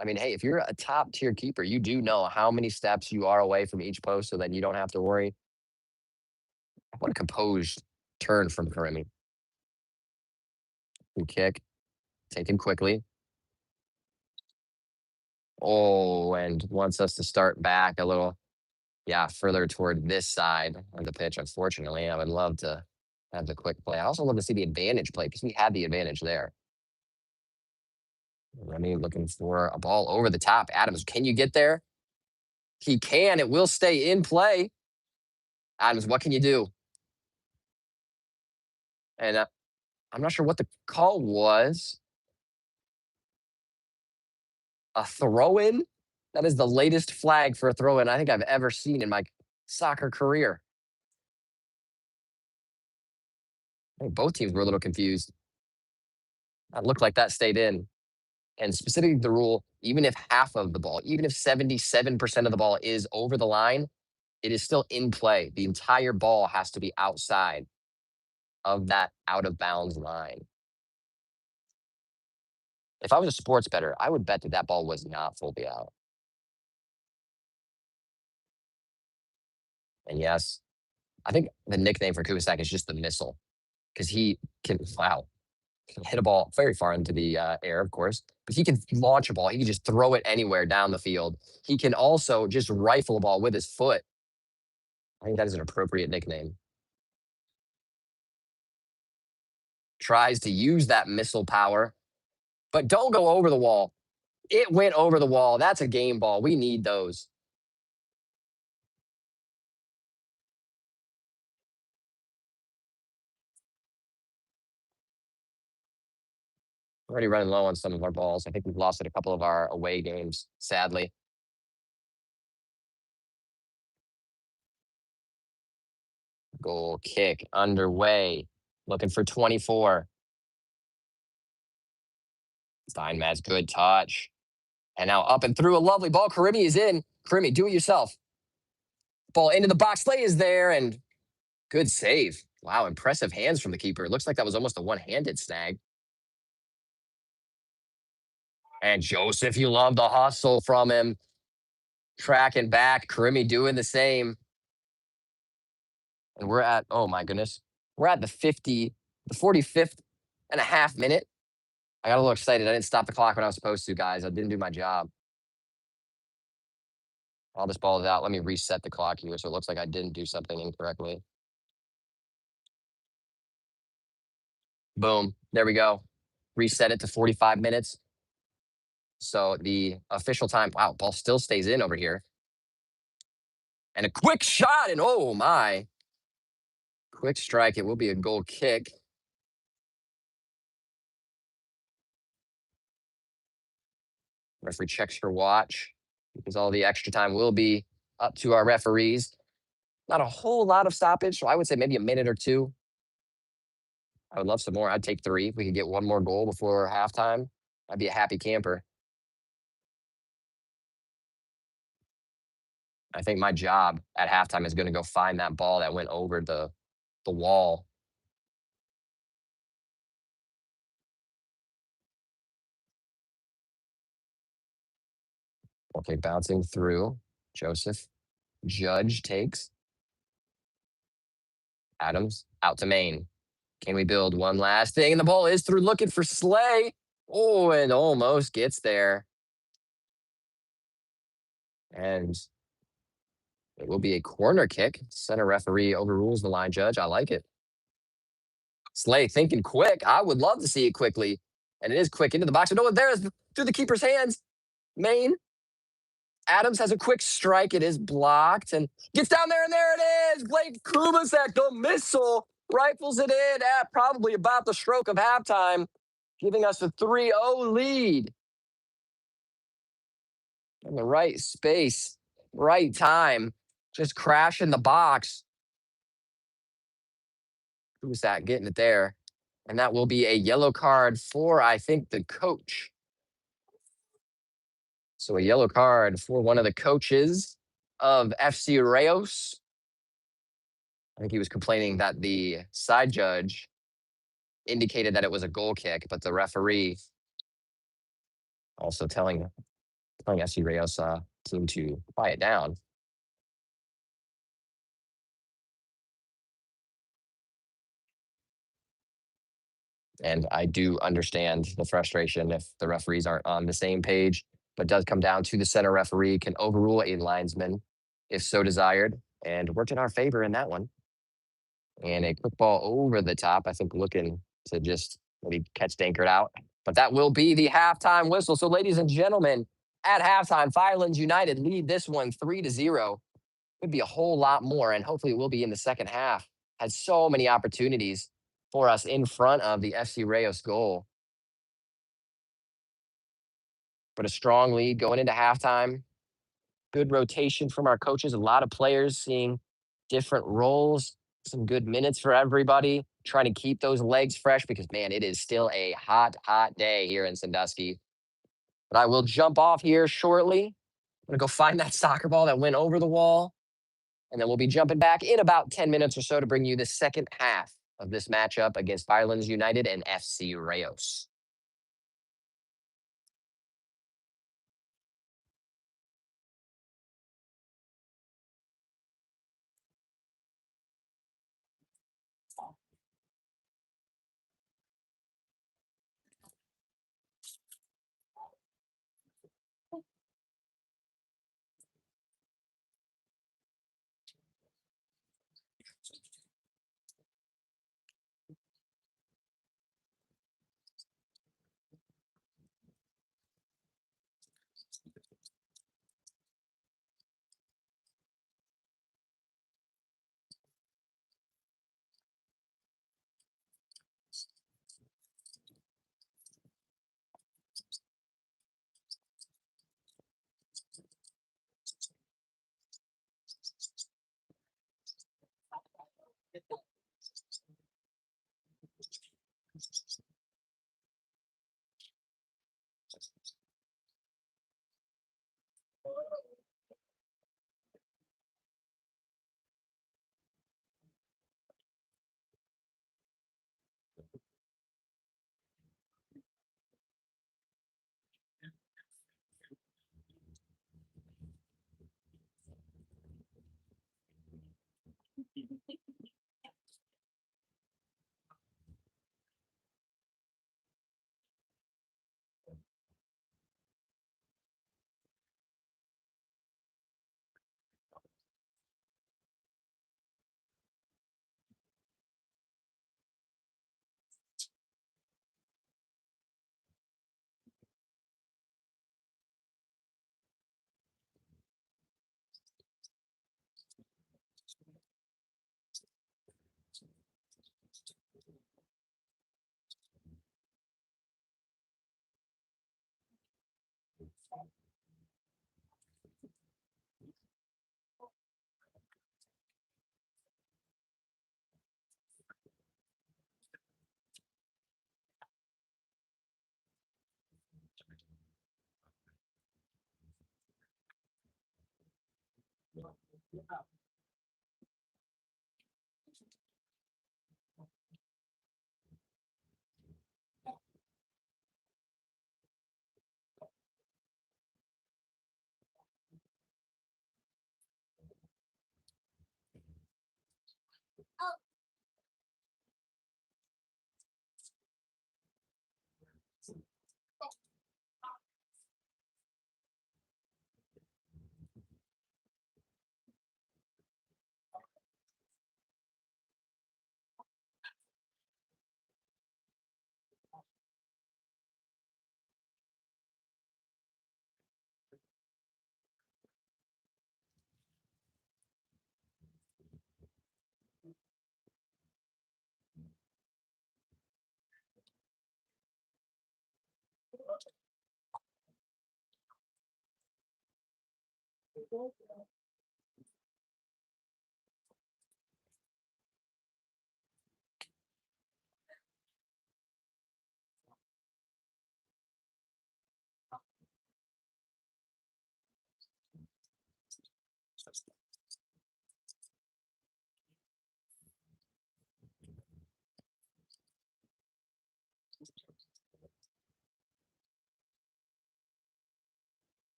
I mean, hey, if you're a top tier keeper, you do know how many steps you are away from each post so then you don't have to worry. What a composed turn from Karimi. Good kick. Taken quickly. Oh, and wants us to start back a little, further toward this side of the pitch, unfortunately. I would love to have the quick play. I also love to see the advantage play because we had the advantage there. Remy looking for a ball over the top. Adams, can you get there? He can. It will stay in play. Adams, what can you do? And I'm not sure what the call was. A throw in? That is the latest flag for a throw in I think I've ever seen in my soccer career. I think both teams were a little confused. It looked like that stayed in. And specifically the rule, even if half of the ball, even if 77% of the ball is over the line, it is still in play. The entire ball has to be outside of that out of bounds line. If I was a sports bettor, I would bet that that ball was not fully out. And yes, I think the nickname for Kubisak is just the missile because he can, wow, can hit a ball very far into the air, of course, but he can launch a ball. He can just throw it anywhere down the field. He can also just rifle a ball with his foot. I think that is an appropriate nickname. Tries to use that missile power, but don't go over the wall. It went over the wall. That's a game ball. We need those. We're already running low on some of our balls. I think we've lost at a couple of our away games, sadly. Goal kick underway. Looking for 24. Steinmetz, good touch. And now up and through a lovely ball. Karimi is in. Karimi, do it yourself. Ball into the box. Slay is there and good save. Wow, impressive hands from the keeper. It looks like that was almost a one-handed snag. And Joseph, you love the hustle from him. Tracking back. Karimi doing the same. And we're at, oh my goodness, we're at the 45th and a half minute. I got a little excited. I didn't stop the clock when I was supposed to, guys. I didn't do my job. All this ball is out. Let me reset the clock here so it looks like I didn't do something incorrectly. Boom. There we go. Reset it to 45 minutes. So the official time, wow, ball still stays in over here. And a quick shot, and oh my. Quick strike. It will be a goal kick. Referee checks her watch because all the extra time will be up to our referees. Not a whole lot of stoppage, so I would say maybe a minute or two. I would love some more. I'd take 3. If we could get one more goal before halftime, I'd be a happy camper. I think my job at halftime is going to go find that ball that went over the wall. Okay, bouncing through. Joseph. Judge takes. Adams out to Maine. Can we build one last thing? And the ball is through looking for Slay. Oh, and almost gets there. And it will be a corner kick. Center referee overrules the line judge. I like it. Slay thinking quick. I would love to see it quickly. And it is quick into the box. No, there is through the keeper's hands. Maine. Adams has a quick strike. It is blocked and gets down there, and there it is. Blake Kubasek, the missile, rifles it in at probably about the stroke of halftime, giving us a 3-0 lead. In the right space, right time, just crashing the box. Kubasek getting it there. And that will be a yellow card for, I think, the coach. So a yellow card for one of the coaches of FC Rayos. I think he was complaining that the side judge indicated that it was a goal kick, but the referee also telling FC Rayos team to quiet down. And I do understand the frustration if the referees aren't on the same page, but does come down to the center referee can overrule a linesman if so desired, and worked in our favor in that one. And a quick ball over the top, I think looking to just maybe catch Dankert out. But that will be the halftime whistle. So ladies and gentlemen, at halftime, Firelands United lead this one 3-0. Could be a whole lot more, and hopefully it will be in the second half. Had so many opportunities for us in front of the FC Rayos goal, but a strong lead going into halftime. Good rotation from our coaches. A lot of players seeing different roles, some good minutes for everybody, trying to keep those legs fresh because, man, it is still a hot, hot day here in Sandusky. But I will jump off here shortly. I'm going to go find that soccer ball that went over the wall. And then we'll be jumping back in about 10 minutes or so to bring you the second half of this matchup against Firelands United and FC Rayos.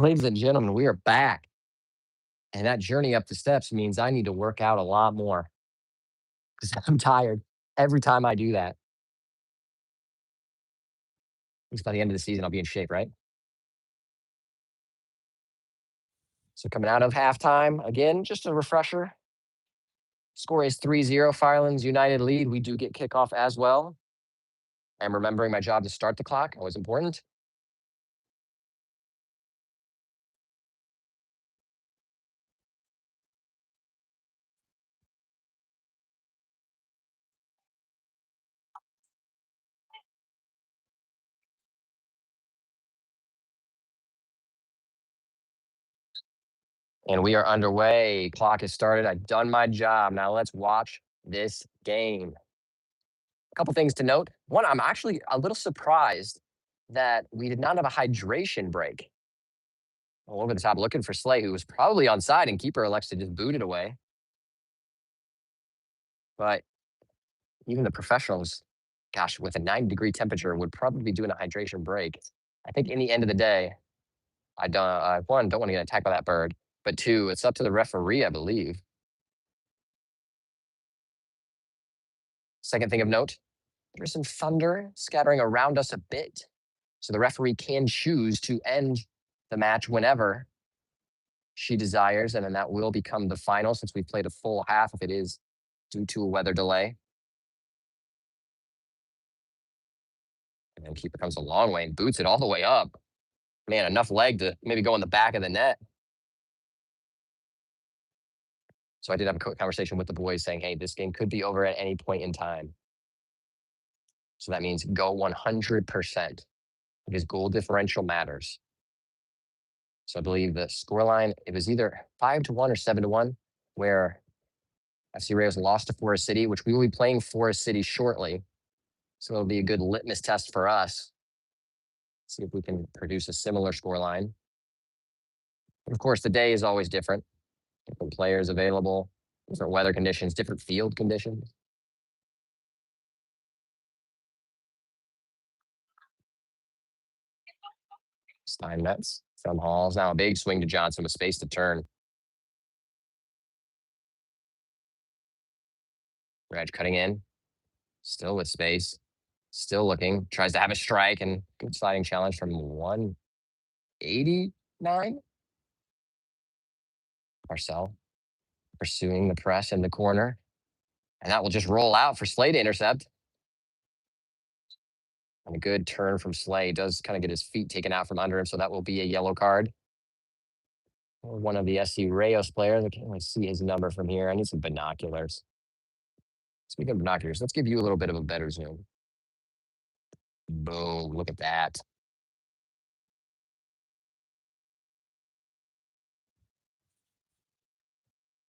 Ladies and gentlemen, we are back. And that journey up the steps means I need to work out a lot more because I'm tired every time I do that. At least by the end of the season, I'll be in shape, right? So coming out of halftime, again, just a refresher. Score is 3-0, Firelands United lead. We do get kickoff as well. I'm remembering my job to start the clock. Always important. And we are underway. Clock has started. I've done my job. Now let's watch this game. A couple things to note. One, I'm actually a little surprised that we did not have a hydration break. All over the top, looking for Slay, who was probably onside, and keeper elects to just boot it away. But even the professionals, gosh, with a 90-degree temperature, would probably be doing a hydration break. I think in the end of the day, I don't. One, don't want to get attacked by that bird, but two, it's up to the referee, I believe. Second thing of note, there's some thunder scattering around us a bit, so the referee can choose to end the match whenever she desires, and then that will become the final since we've played a full half if it is due to a weather delay. And then keeper comes a long way and boots it all the way up. Man, enough leg to maybe go in the back of the net. So I did have a quick conversation with the boys saying, hey, this game could be over at any point in time. So that means go 100% because goal differential matters. So I believe the scoreline, it was either 5-1 or 7-1, where FC Rayos lost to Forest City, which we will be playing Forest City shortly. So it'll be a good litmus test for us. See if we can produce a similar scoreline. Of course, the day is always different. Different players available, different weather conditions, different field conditions. Steinmetz from Halls. Now a big swing to Johnson with space to turn. Reg cutting in. Still with space. Still looking. Tries to have a strike and good sliding challenge from 189. Marcel pursuing the press in the corner. And that will just roll out for Slay to intercept. And a good turn from Slay. Does kind of get his feet taken out from under him, so that will be a yellow card. One of the SC Rayos players. I can't really see his number from here. I need some binoculars. Speaking of binoculars, let's give you a little bit of a better zoom. Boom, look at that.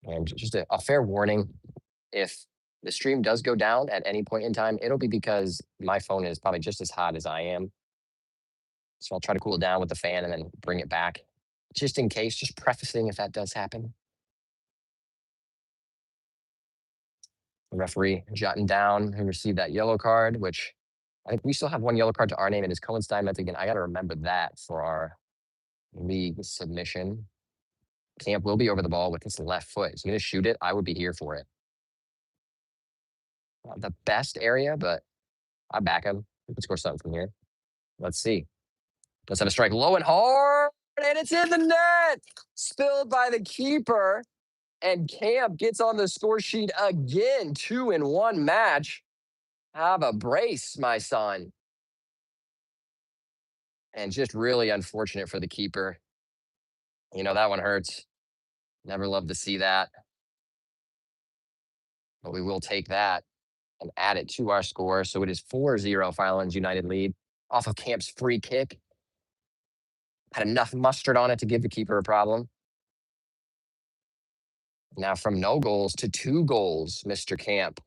And just a fair warning, if the stream does go down at any point in time, it'll be because my phone is probably just as hot as I am. So I'll try to cool it down with the fan and then bring it back. Just in case, just prefacing if that does happen. The referee jotting down who received that yellow card, which I think we still have one yellow card to our name. It is Cohen Steinmetz again. I got to remember that for our league submission. Camp will be over the ball with his left foot. He's going to shoot it. I would be here for it. Not the best area, but I back him. We can score something from here. Let's see. Let's have a strike low and hard, and it's in the net. Spilled by the keeper, and Camp gets on the score sheet again. 2-in-1 match. Have a brace, my son. And just really unfortunate for the keeper. You know, that one hurts. Never love to see that. But we will take that and add it to our score. So it is 4-0 Firelands United lead off of Camp's free kick. Had enough mustard on it to give the keeper a problem. Now from no goals to 2 goals, Mr. Camp.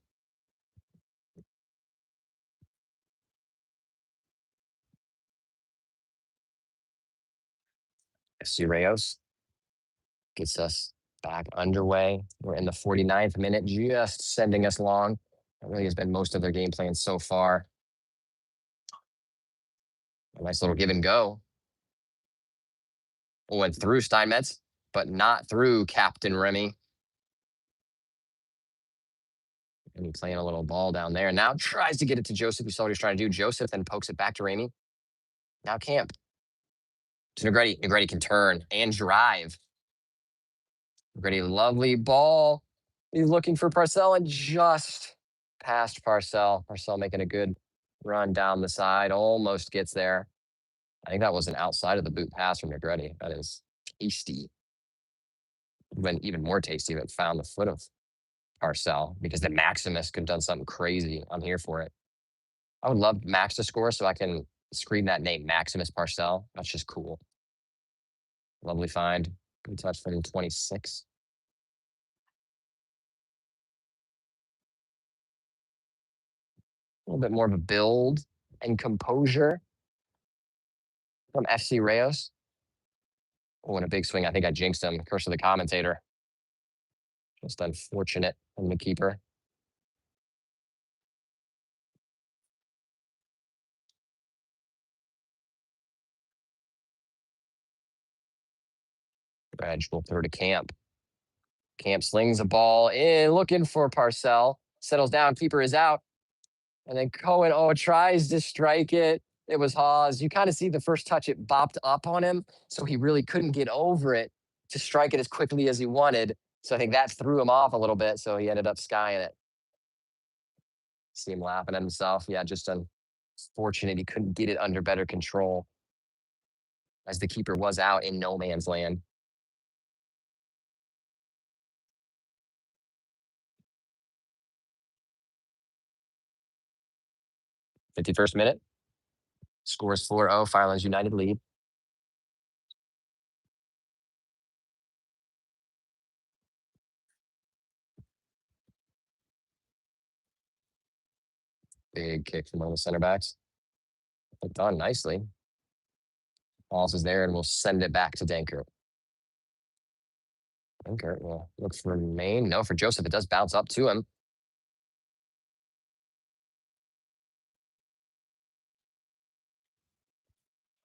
FC Rayos gets us back underway. We're in the 49th minute, just sending us long. That really has been most of their game plan so far. A nice little give and go. Went through Steinmetz, but not through Captain Remy. And he's playing a little ball down there. Now tries to get it to Joseph. You saw what he's trying to do. Joseph then pokes it back to Remy. Now Camp. To Negretti. Negretti can turn and drive. Negretti, lovely ball. He's looking for Parcell and just past Parcell. Parcell making a good run down the side. Almost gets there. I think that was an outside of the boot pass from Negretti. That is tasty. Been even more tasty if it found the foot of Parcell, because then Maximus could have done something crazy. I'm here for it. I would love Max to score so I can scream that name, Maximus Parcell. That's just cool. Lovely find. Good touch from 26. A little bit more of a build and composure from FC Rayos. Oh, and a big swing. I think I jinxed him. Curse of the commentator. Just unfortunate from the keeper. Reg will throw to Camp. Camp slings a ball in, looking for Parcell. Settles down. Keeper is out. And then Cohen, tries to strike it. It was Hawes. You kind of see the first touch, it bopped up on him. So he really couldn't get over it to strike it as quickly as he wanted. So I think that threw him off a little bit. So he ended up skying it. See him laughing at himself. Yeah, just unfortunate he couldn't get it under better control, as the keeper was out in no man's land. '51st minute. Scores 4-0. Firelands United lead. Big kick from one of the center backs. Done nicely. Balls is there, and we'll send it back to Dankert. Dankert will look for Maine. No, for Joseph. It does bounce up to him.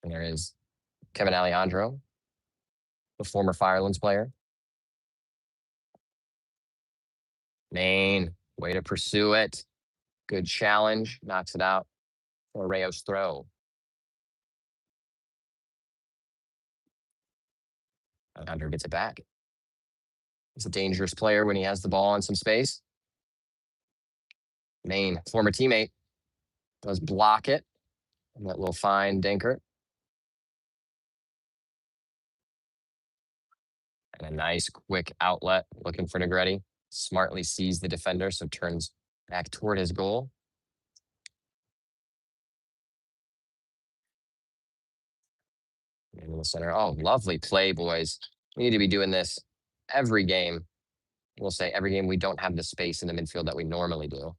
And there is Kevin Alejandro, the former Firelands player. Maine, way to pursue it. Good challenge. Knocks it out for Rayos throw. Alejandro gets it back. He's a dangerous player when he has the ball in some space. Maine, former teammate, does block it. And that will find Dankert. And a nice quick outlet looking for Negretti. Smartly sees the defender, so turns back toward his goal. In the center. Oh, lovely play, boys. We need to be doing this every game. We'll say every game we don't have the space in the midfield that we normally do.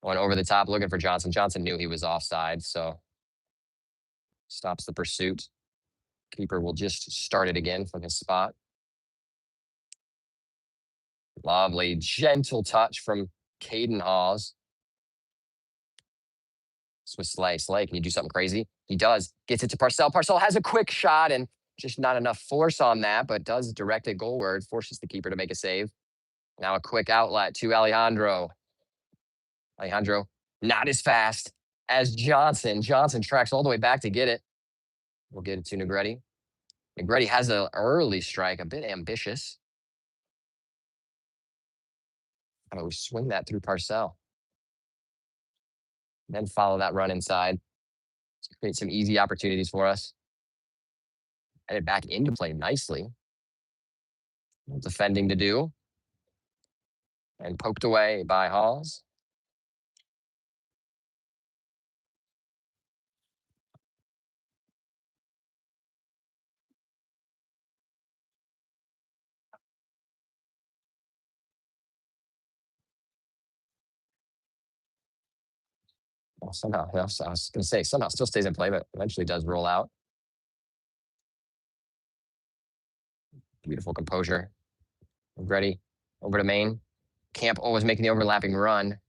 Going over the top, looking for Johnson. Johnson knew he was offside, so stops the pursuit. Keeper will just start it again from his spot. Lovely, gentle touch from Caden Hawes. Swiss Slay. Slay, can you do something crazy? He does. Gets it to Parcell. Parcell has a quick shot and just not enough force on that, but does direct it goalward, forces the keeper to make a save. Now a quick outlet to Alejandro. Alejandro, not as fast as Johnson. Johnson tracks all the way back to get it. We'll get it to Negretti. Negretti has an early strike, a bit ambitious. How about we swing that through Parcell? Then follow that run inside to create some easy opportunities for us. Headed back into play nicely. Defending to do. And poked away by Halls. Well, somehow, I was going to say, somehow still stays in play, but eventually does roll out. Beautiful composure. Ready over to Maine. Camp always making the overlapping run.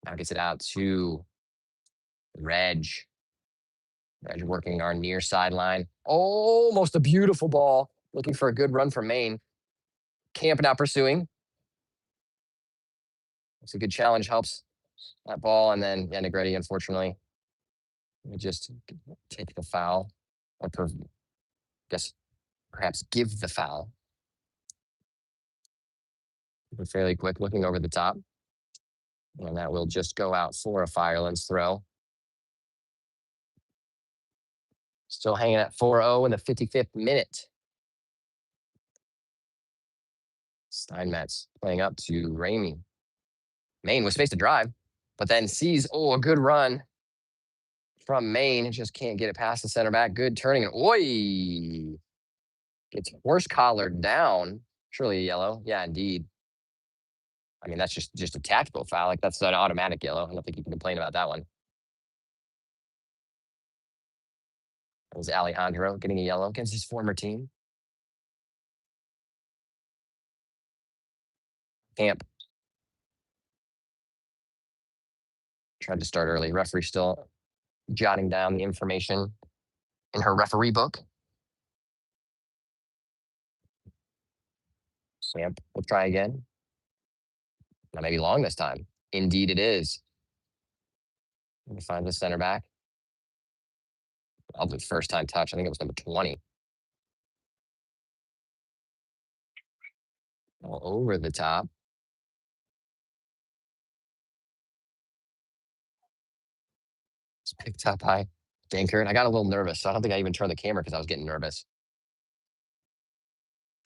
Now gets it out to Reg. Reg working our near sideline. Almost a beautiful ball. Looking for a good run from Maine. Camp now pursuing. It's a good challenge, helps that ball. And then Negretti, unfortunately, we just take the foul. Or guess perhaps give the foul. Fairly quick, looking over the top. And that will just go out for a Firelands throw. Still hanging at 4-0 in the 55th minute. Steinmetz playing up to Ramey. Maine was spaced to drive, but then sees, a good run from Maine. Just can't get it past the center back. Good turning. And oi! Gets horse collared down. Surely a yellow. Yeah, indeed. I mean, that's just a tactical foul. Like, that's an automatic yellow. I don't think you can complain about that one. It was Alejandro getting a yellow against his former team. Camp tried to start early. Referee still jotting down the information in her referee book. Camp will try again. Now maybe long this time. Indeed it is. Let me find the center back. Probably first time touch. I think it was number 20. All over the top. It's picked up by Dankert. I got a little nervous, so I don't think I even turned the camera because I was getting nervous.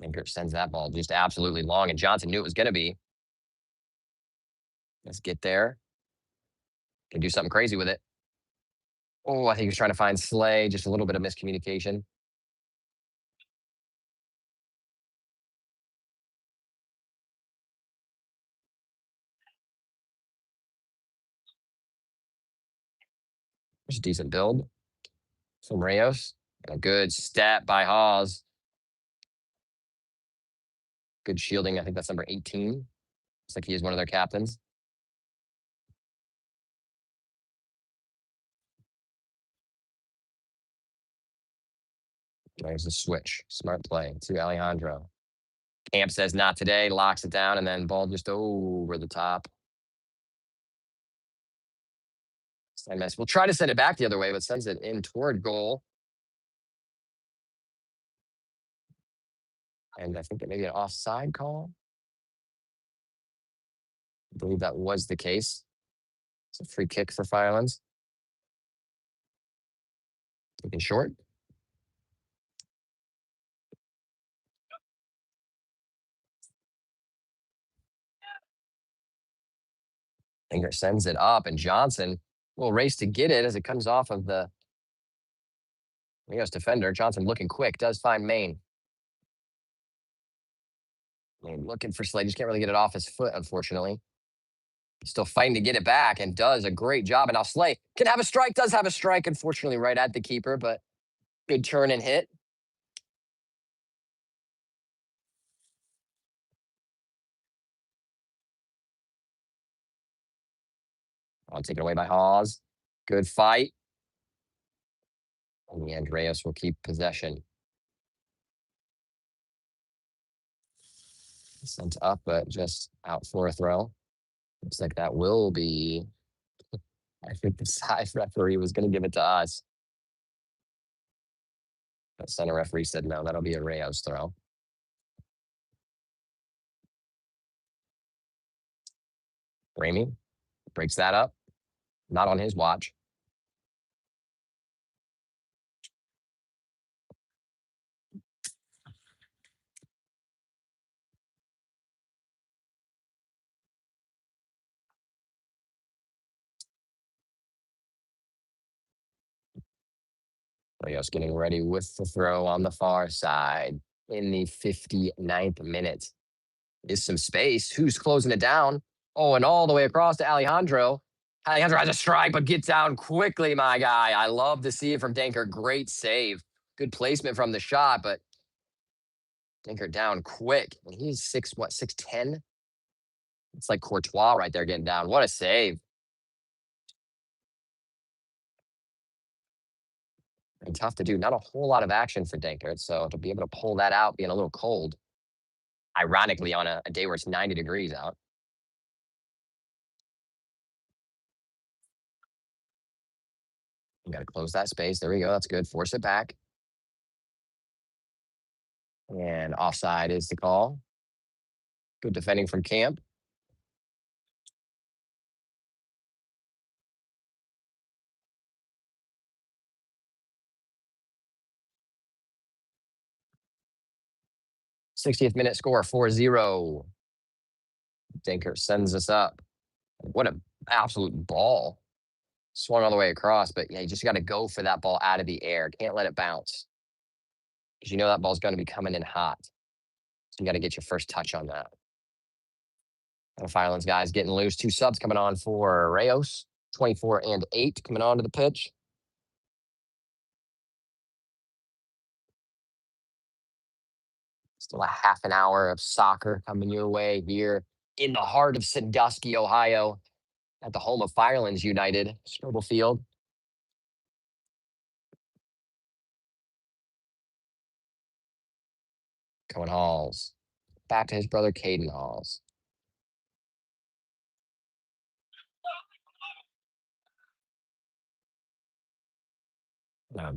Dankert sends that ball just absolutely long, and Johnson knew it was going to be. Let's get there. Can do something crazy with it. I think he was trying to find Slay. Just a little bit of miscommunication. There's a decent build from Rayos. And a good step by Hawes. Good shielding. I think that's number 18. Looks like he is one of their captains. There's a switch. Smart play to Alejandro. Camp says not today, locks it down, and then ball just over the top. Steinmetz will try to send it back the other way, but sends it in toward goal. And I think it may be an offside call. I believe that was the case. It's a free kick for Firelands. Taken short. Finger sends it up, and Johnson will race to get it as it comes off of the Rayos defender. Johnson looking quick, does find Maine. Maine looking for Slade, just can't really get it off his foot, unfortunately. Still fighting to get it back and does a great job. And now Slay can have a strike, does have a strike, unfortunately, right at the keeper, but good turn and hit. I'll take it away by Hawes. Good fight. In the end, Rayos will keep possession. Sent up, but just out for a throw. Looks like that will be. I think the side referee was going to give it to us. The center referee said no, that'll be a Rayos throw. Ramey breaks that up. Not on his watch. Rayos getting ready with the throw on the far side in the 59th minute. Is some space. Who's closing it down? Oh, and all the way across to Alejandro. Alejandro has a strike, but gets down quickly, my guy. I love to see it from Dankert. Great save. Good placement from the shot, but Dankert down quick. And he's 6'10"? It's like Courtois right there getting down. What a save. And tough to do. Not a whole lot of action for Dankert, so to be able to pull that out, being a little cold, ironically, on a day where it's 90 degrees out. You got to close that space. There we go. That's good. Force it back. And offside is the call. Good defending from Camp. '60th minute score, 4-0. Dankert sends us up. What an absolute ball. Swung all the way across, but yeah, you just got to go for that ball out of the air. Can't let it bounce. Because you know that ball's going to be coming in hot. So you got to get your first touch on that. The Firelands guys getting loose. 2 subs coming on for Rayos. 24 and 8 coming onto the pitch. Still a half an hour of soccer coming your way here in the heart of Sandusky, Ohio, at the home of Firelands United, Scribble Field. Cohen Halls. Back to his brother Caden Halls.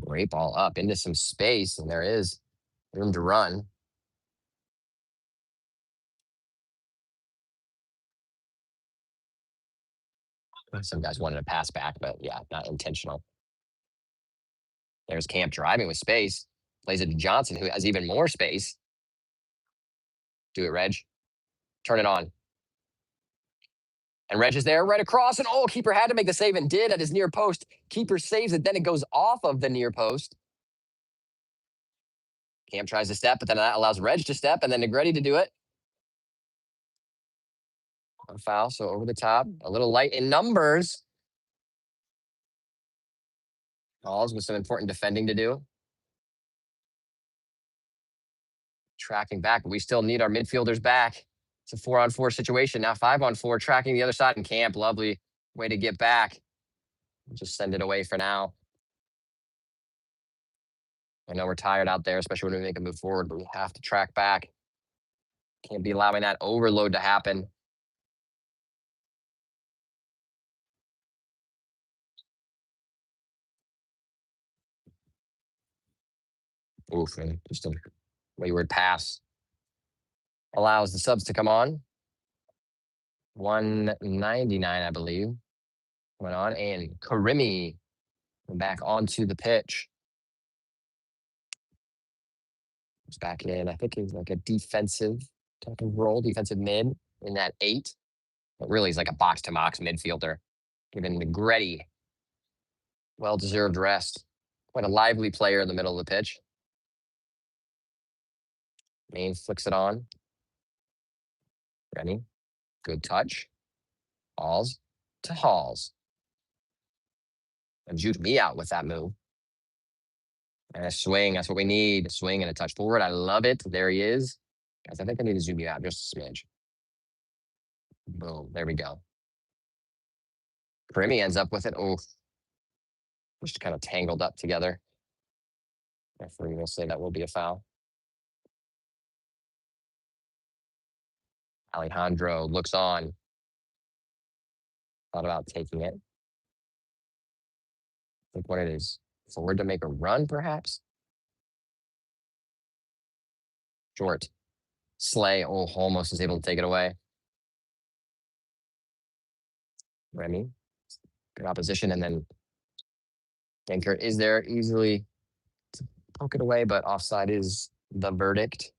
Great ball up into some space, and there is room to run. Some guys wanted to pass back, but yeah, not intentional. There's Camp driving with space. Plays it to Johnson, who has even more space. Do it, Reg. Turn it on. And Reg is there right across, and keeper had to make the save and did at his near post. Keeper saves it, then it goes off of the near post. Camp tries to step, but then that allows Reg to step, and then Negretti to do it. A foul, so over the top. A little light in numbers. Halls with some important defending to do. Tracking back, but we still need our midfielders back. It's a 4-on-4 situation. Now 5-on-4, tracking the other side in Camp. Lovely way to get back. Just send it away for now. I know we're tired out there, especially when we make a move forward, but we have to track back. Can't be allowing that overload to happen. Oof, and just a wayward pass. Allows the subs to come on. 199, I believe. Went on, and Karimi back onto the pitch. He's back in, I think he's like a defensive type of role, defensive mid in that 8. But really, he's like a box-to-box midfielder, giving Negretti well-deserved rest. Quite a lively player in the middle of the pitch. Main flicks it on. Rennie, good touch. Halls to Halls. And juked me out with that move. And a swing, that's what we need. A swing and a touch forward. I love it. There he is. Guys, I think I need to zoom you out just a smidge. Boom, there we go. Grimmy ends up with it. Oh, just kind of tangled up together. Referee will say that will be a foul. Alejandro looks on. Thought about taking it. Think what it is. Forward to make a run, perhaps? Short. Slay. Oh, almost is able to take it away. Remy. Good opposition. And then Dankert is there easily to poke it away, but offside is the verdict.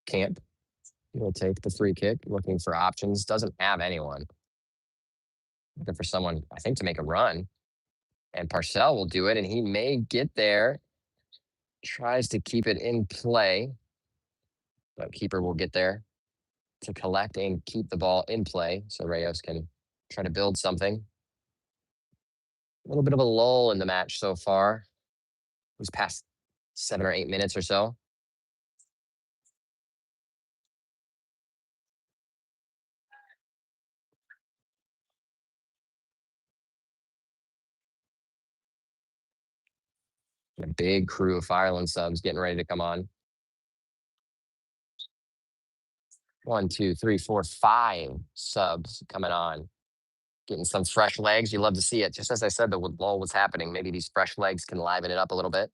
Camp will take the free kick, looking for options. Doesn't have anyone. Looking for someone, I think, to make a run. And Parcell will do it, and he may get there. Tries to keep it in play, but keeper will get there to collect and keep the ball in play so Rayos can try to build something. A little bit of a lull in the match so far. It was past 7 or 8 minutes or so. And a big crew of Fireland subs getting ready to come on. 1, 2, 3, 4, 5 subs coming on. Getting some fresh legs. You love to see it. Just as I said, the lull was happening. Maybe these fresh legs can liven it up a little bit.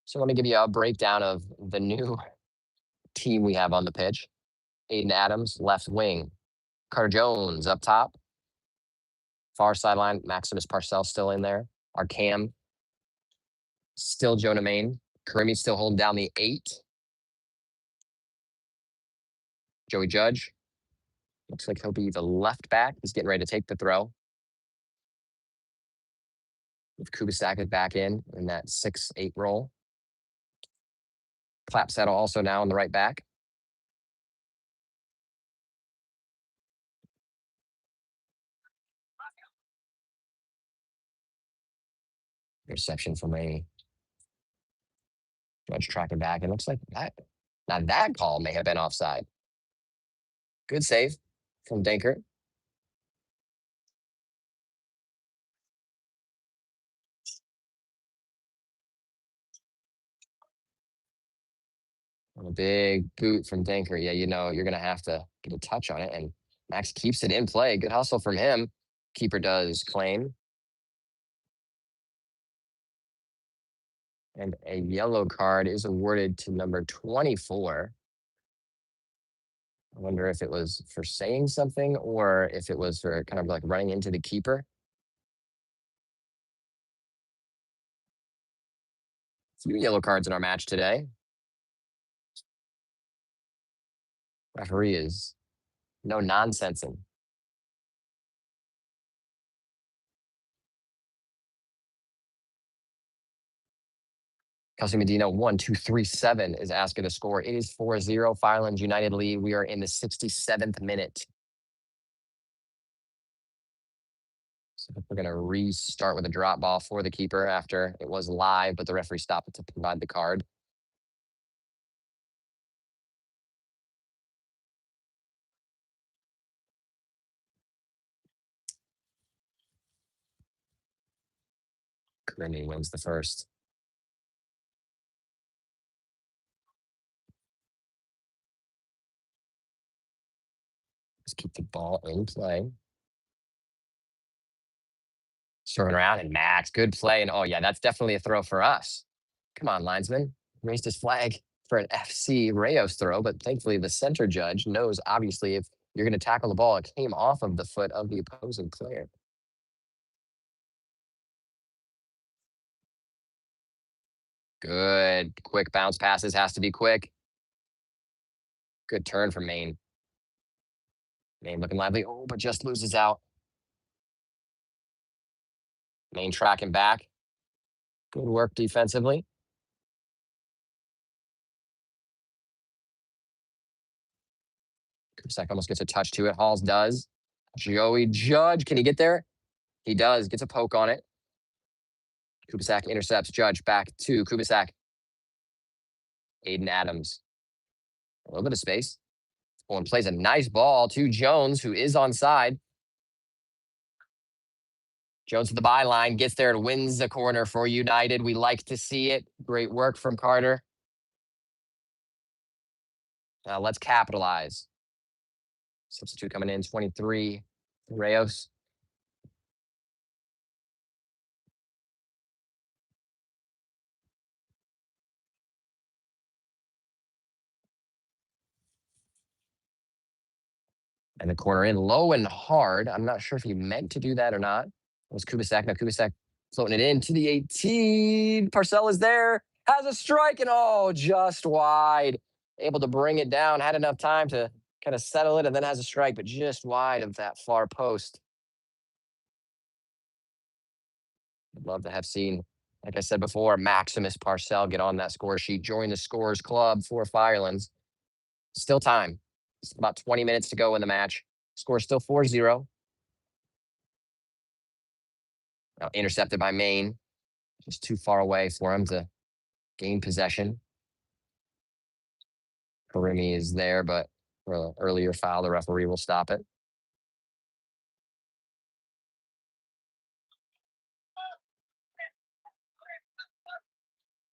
So let me give you a breakdown of the new team we have on the pitch. Aiden Adams, left wing. Carter Jones up top. Far sideline, Maximus Parcell still in there. Our Cam, still Jonah Main. Karimi still holding down the 8. Joey Judge. Looks like he'll be the left back. He's getting ready to take the throw. With Kubisak is back in that 6-8 role. Clapsettle also now on the right back. Interception from a Judge tracking back. It looks like that. Now that call may have been offside. Good save from Dankert. A big boot from Dankert. Yeah, you know you're going to have to get a touch on it. And Max keeps it in play. Good hustle from him. Keeper does claim. And a yellow card is awarded to number 24. I wonder if it was for saying something or if it was for kind of like running into the keeper. A few yellow cards in our match today. Referee is no nonsensing. Kelsey Medina, 1-2-3-7 is asking to score. It is 4-0. Firelands United lead. We are in the 67th minute. So we're going to restart with a drop ball for the keeper after it was live, but the referee stopped it to provide the card. Grimmy wins the first. Just keep the ball in play. Throwing around and Max, good play. And oh yeah, that's definitely a throw for us. Come on, linesman. Raised his flag for an FC Rayos throw, but thankfully the center judge knows obviously if you're going to tackle the ball, it came off of the foot of the opposing player. Good. Quick bounce passes. Has to be quick. Good turn from Maine. Maine looking lively. Oh, but just loses out. Maine tracking back. Good work defensively. Kubicek almost gets a touch to it. Halls does. Joey Judge, can he get there? He does. Gets a poke on it. Kubicek intercepts. Judge back to Kubicek. Aiden Adams. A little bit of space. And plays a nice ball to Jones, who is onside. Jones to the byline, gets there and wins the corner for United. We like to see it. Great work from Carter. Now let's capitalize. Substitute coming in, 23, Rayos. And the corner in low and hard. I'm not sure if he meant to do that or not. It was Kubicek. Now Kubicek floating it in to the 18. Parcell is there, has a strike, and just wide. Able to bring it down. Had enough time to kind of settle it, and then has a strike, but just wide of that far post. I'd love to have seen, like I said before, Maximus Parcell get on that score sheet, join the Scorers Club for Firelands. Still time. It's about 20 minutes to go in the match. Score still 4-0. Now intercepted by Maine. Just too far away for him to gain possession. Karimi is there, but for an earlier foul, the referee will stop it.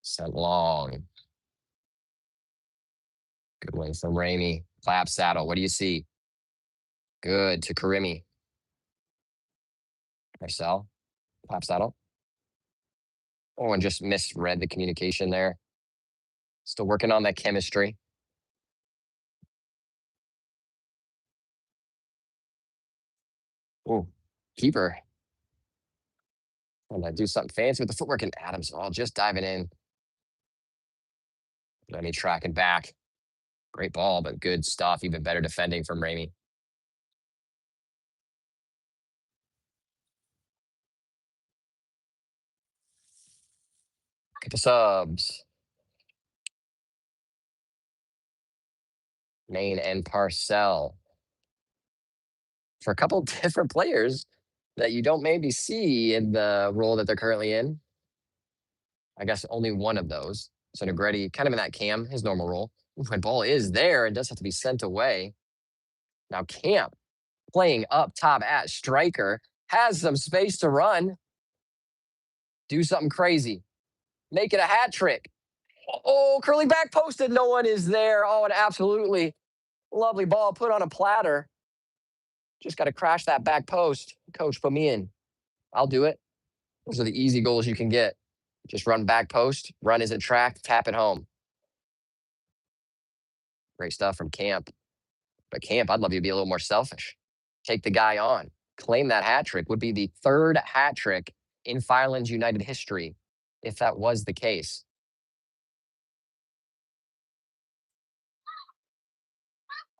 Sent long. Good win from Ramey. Clap saddle. What do you see? Good to Karimi. Marcel. Clap saddle. Oh, and just misread the communication there. Still working on that chemistry. Oh, keeper. Trying to do something fancy with the footwork, and Adams just diving in. Remy tracking back. Great ball, but good stuff. Even better defending from Ramey. Get the subs. Maine and Parcell. For a couple different players that you don't maybe see in the role that they're currently in. I guess only one of those. So Negretti, kind of in that Cam, his normal role. When ball is there, it does have to be sent away. Now Camp playing up top at striker, has some space to run. Do something crazy. Make it a hat trick. Oh, curling back posted. No one is there. Oh, an absolutely lovely ball put on a platter. Just got to crash that back post. Coach, put me in. I'll do it. Those are the easy goals you can get. Just run back post, run isn't tracked, tap it home. Great stuff from Camp. But Camp, I'd love you to be a little more selfish. Take the guy on. Claim that hat trick. Would be the third hat trick in Firelands United history, if that was the case.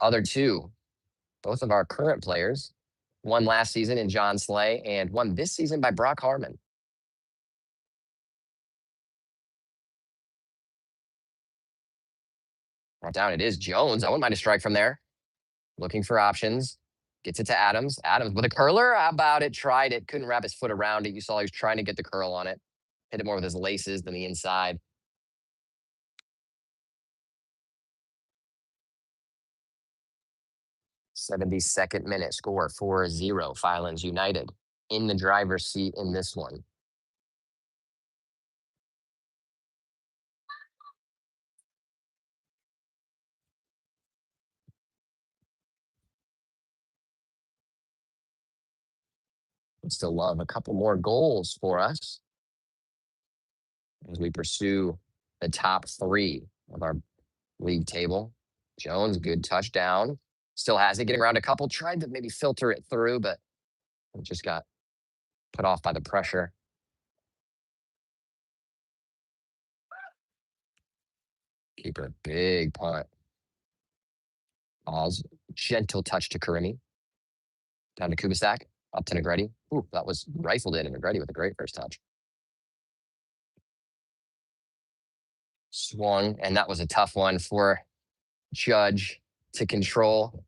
Other two, both of our current players, one last season in John Slay and one this season by Brock Harmon. Down it is Jones. I wouldn't mind a strike from there. Looking for options. Gets it to Adams. Adams with a curler. How about it? Tried it. Couldn't wrap his foot around it. You saw he was trying to get the curl on it. Hit it more with his laces than the inside. '72nd minute score, 4-0. Firelands United in the driver's seat in this one. Would still love a couple more goals for us as we pursue the top three of our league table. Jones, good touchdown. Still has it, getting around a couple. Tried to maybe filter it through, but it just got put off by the pressure. Keeper, big punt. Oz, gentle touch to Karimi. Down to Kubicek, up to Negretti. Ooh, that was rifled in, and Negretti with a great first touch. Swung, and that was a tough one for Judge to control.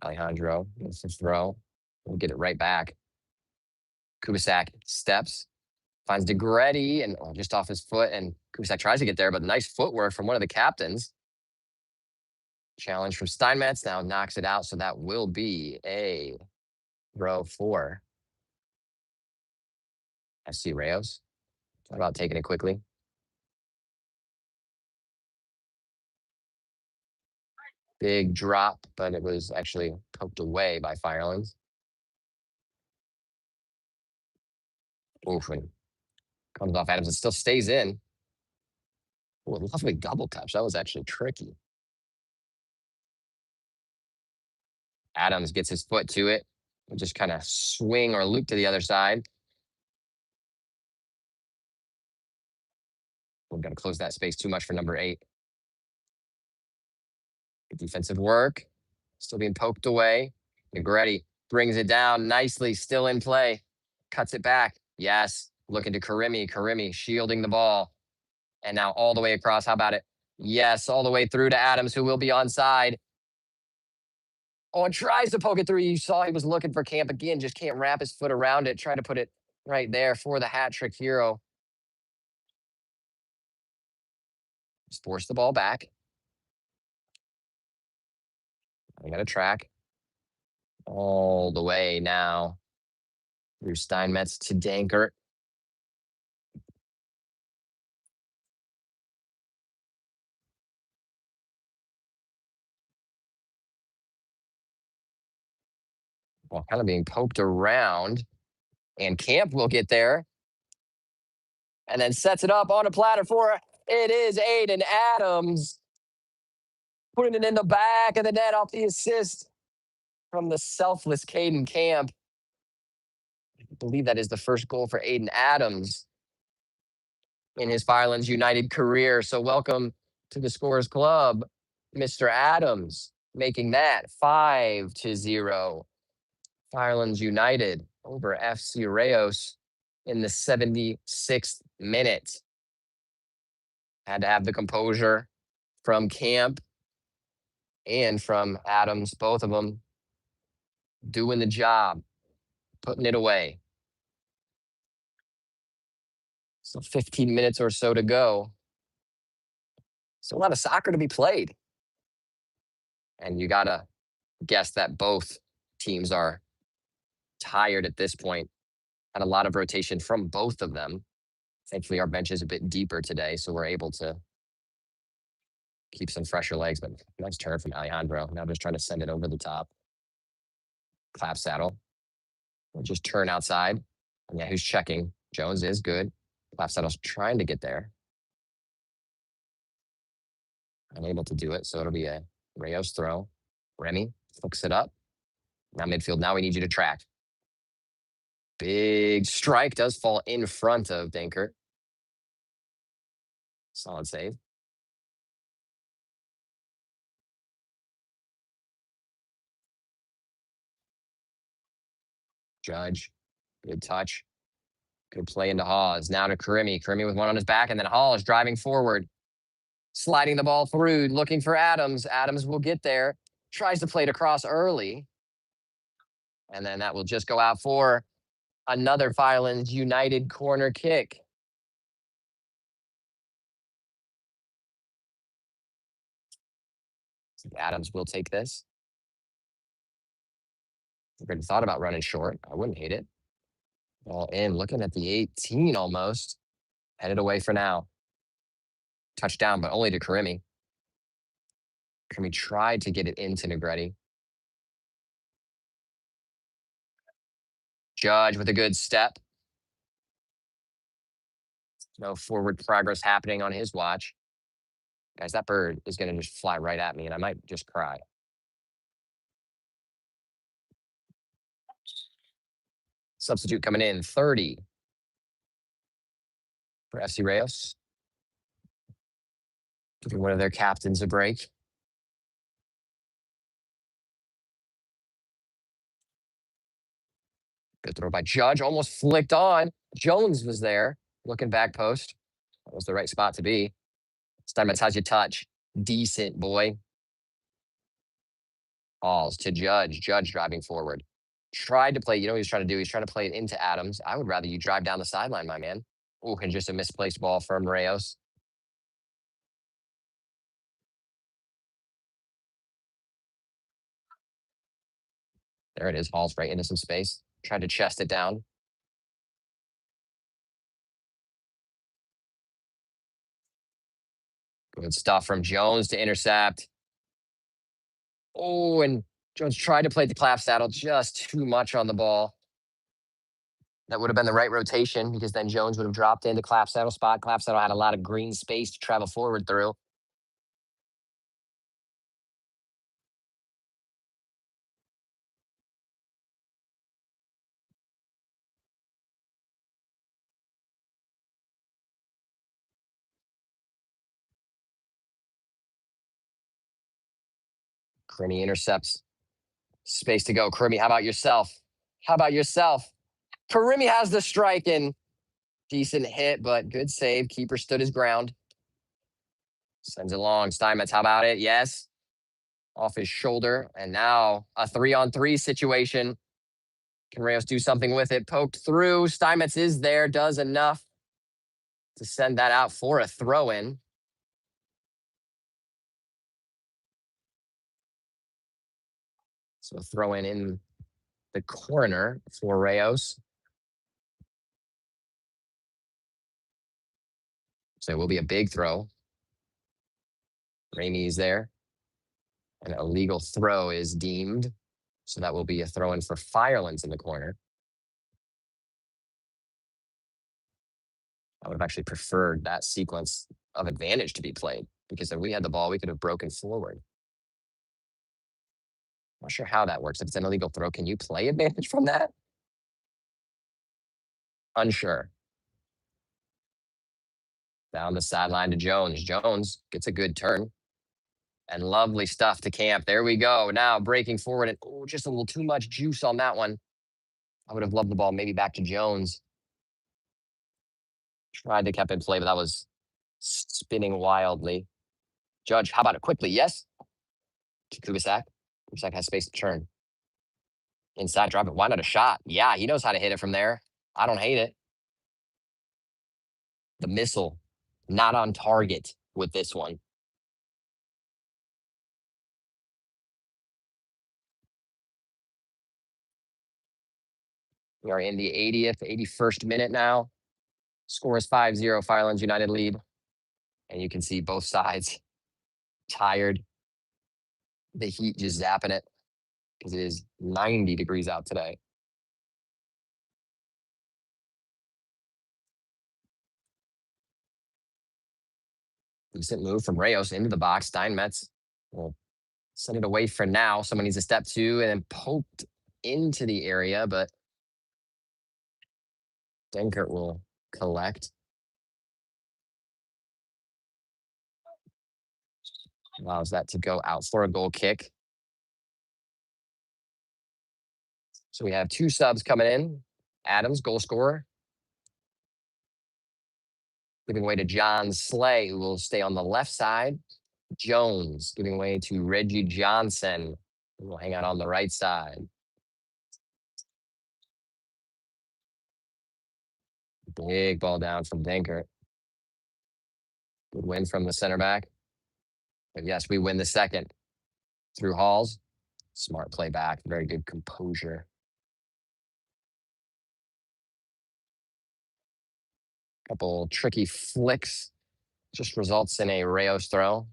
Alejandro gets the throw. We'll get it right back. Kubisak steps, finds DeGretti, and just off his foot. And Kubisak tries to get there, but nice footwork from one of the captains. Challenge from Steinmetz now knocks it out. So that will be a row 4. FC Rayos. What about taking it quickly? Big drop, but it was actually poked away by Firelands. Oof, and comes off Adams. It still stays in. Ooh, a lovely double touch. That was actually tricky. Adams gets his foot to it. We'll just kind of swing or loop to the other side. We're going to close that space too much for number 8. Good defensive work. Still being poked away. Negretti brings it down nicely, still in play. Cuts it back. Yes. Looking to Karimi. Karimi shielding the ball. And now all the way across. How about it? Yes, all the way through to Adams, who will be onside. Oh, and tries to poke it through. You saw he was looking for Camp again, just can't wrap his foot around it. Try to put it right there for the hat trick hero. Just force the ball back. I got a track all the way now through Steinmetz to Dankert. Well, kind of being poked around, and Camp will get there and then sets it up on a platter for it is Aiden Adams putting it in the back of the net off the assist from the selfless Caden Camp. I believe that is the first goal for Aiden Adams in his Firelands United career. So welcome to the Scorers Club, Mr. Adams, making that 5-0. Firelands United over FC Rayos in the 76th minute. Had to have the composure from Camp and from Adams, both of them doing the job, putting it away. So 15 minutes or so to go. So a lot of soccer to be played. And you got to guess that both teams are tired at this point. Had a lot of rotation from both of them. Thankfully, our bench is a bit deeper today, so we're able to keep some fresher legs. But nice turn from Alejandro. Now just trying to send it over the top. Clap saddle. We'll just turn outside. And yeah, who's checking? Jones is good. Clap saddle's trying to get there. Unable to do it, so it'll be a Rayos throw. Remy hooks it up. Now midfield. Now we need you to track. Big strike does fall in front of Dankert. Solid save. Judge. Good touch. Good play into Hawes. Now to Karimi. Karimi with one on his back, and then Hall is driving forward. Sliding the ball through, looking for Adams. Adams will get there. Tries to play it across early. And then that will just go out for another Firelands United corner kick. Adams will take this. I thought about running short. I wouldn't hate it. Ball in, looking at the 18 almost. Headed away for now. Touchdown, but only to Karimi. Karimi tried to get it into Negretti. Judge with a good step. No forward progress happening on his watch. Guys, that bird is going to just fly right at me, and I might just cry. Substitute coming in, 30 for FC Rayos. Giving one of their captains a break. Good throw by Judge, almost flicked on. Jones was there, looking back post. That was the right spot to be. Steinmetz has you touch. Decent, boy. Halls to Judge. Judge driving forward. Tried to play, you know what he's trying to do? He's trying to play it into Adams. I would rather you drive down the sideline, my man. Oh, and just a misplaced ball from Rayos. There it is. Halls right into some space. Tried to chest it down. Good stuff from Jones to intercept. Oh, and Jones tried to play the clap saddle, just too much on the ball. That would have been the right rotation because then Jones would have dropped into clap saddle spot. Clap saddle had a lot of green space to travel forward through. Crimmy intercepts. Space to go. Crimmy, how about yourself? How about yourself? Karimi has the strike and decent hit, but good save. Keeper stood his ground. Sends it long. Steinmetz, how about it? Yes. Off his shoulder. And now a 3-on-3 situation. Can Rayos do something with it? Poked through. Steinmetz is there, does enough to send that out for a throw in. So throw in the corner for Rayos. So it will be a big throw. Ramey is there. An illegal throw is deemed. So that will be a throw in for Firelands in the corner. I would have actually preferred that sequence of advantage to be played because if we had the ball, we could have broken forward. Not sure how that works. If it's an illegal throw, can you play advantage from that? Unsure. Down the sideline to Jones. Jones gets a good turn. And lovely stuff to Camp. There we go. Now breaking forward and just a little too much juice on that one. I would have loved the ball maybe back to Jones. Tried to keep in play, but that was spinning wildly. Judge, how about it quickly? Yes. To Kubisak. Kubisak has space to turn. Inside drive it. Why not a shot? Yeah, he knows how to hit it from there. I don't hate it. The missile, not on target with this one. We are in the 80th, 81st minute now. Score is 5-0, Firelands United lead. And you can see both sides tired. The heat just zapping it because it is 90 degrees out today. Decent move from Rayos into the box. Steinmetz will send it away for now. Someone needs a step two and then poked into the area, but Denkert will collect. Allows that to go out for a goal kick. So we have two subs coming in. Adams, goal scorer. Giving way to John Slay, who will stay on the left side. Jones giving way to Reggie Johnson, who will hang out on the right side. Big ball down from Denkert. Good win from the center back. But yes, we win the second through Halls. Smart play back. Very good composure. Couple tricky flicks. Just results in a Rayos throw.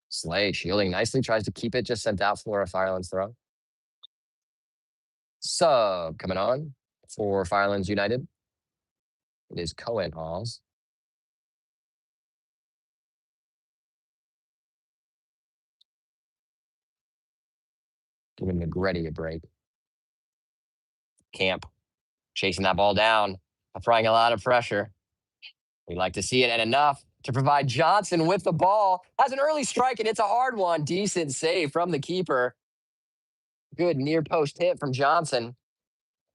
Slay shielding nicely. Tries to keep it. Just sent out for a Firelands throw. Sub coming on for Firelands United. It is Cohen Halls. Giving Negretti a break. Camp chasing that ball down, applying a lot of pressure. We like to see it, and enough to provide Johnson with the ball. Has an early strike, and it's a hard one. Decent save from the keeper. Good near post hit from Johnson,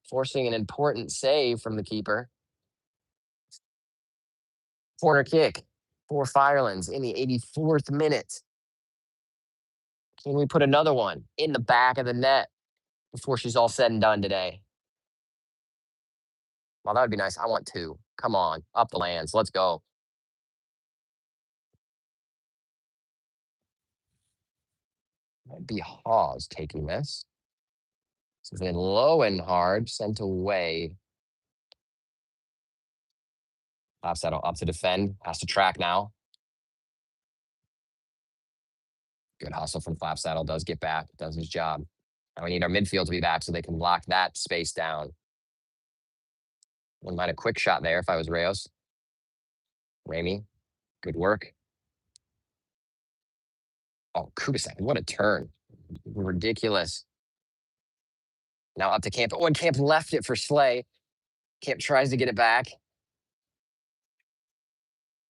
forcing an important save from the keeper. Corner kick for Firelands in the 84th minute. Can we put another one in the back of the net before she's all said and done today? Well, that would be nice. I want two. Come on, up the lands. Let's go. Might be Hawes taking this. So then low and hard, sent away. Settle up to defend. Has to track now. Good hustle from Flapsaddle. Does get back. Does his job. Now we need our midfield to be back so they can lock that space down. Wouldn't mind a quick shot there if I was Rayos. Ramey, good work. Oh, Kubasek, what a turn. Ridiculous. Now up to Camp. Oh, and Camp left it for Slay. Camp tries to get it back.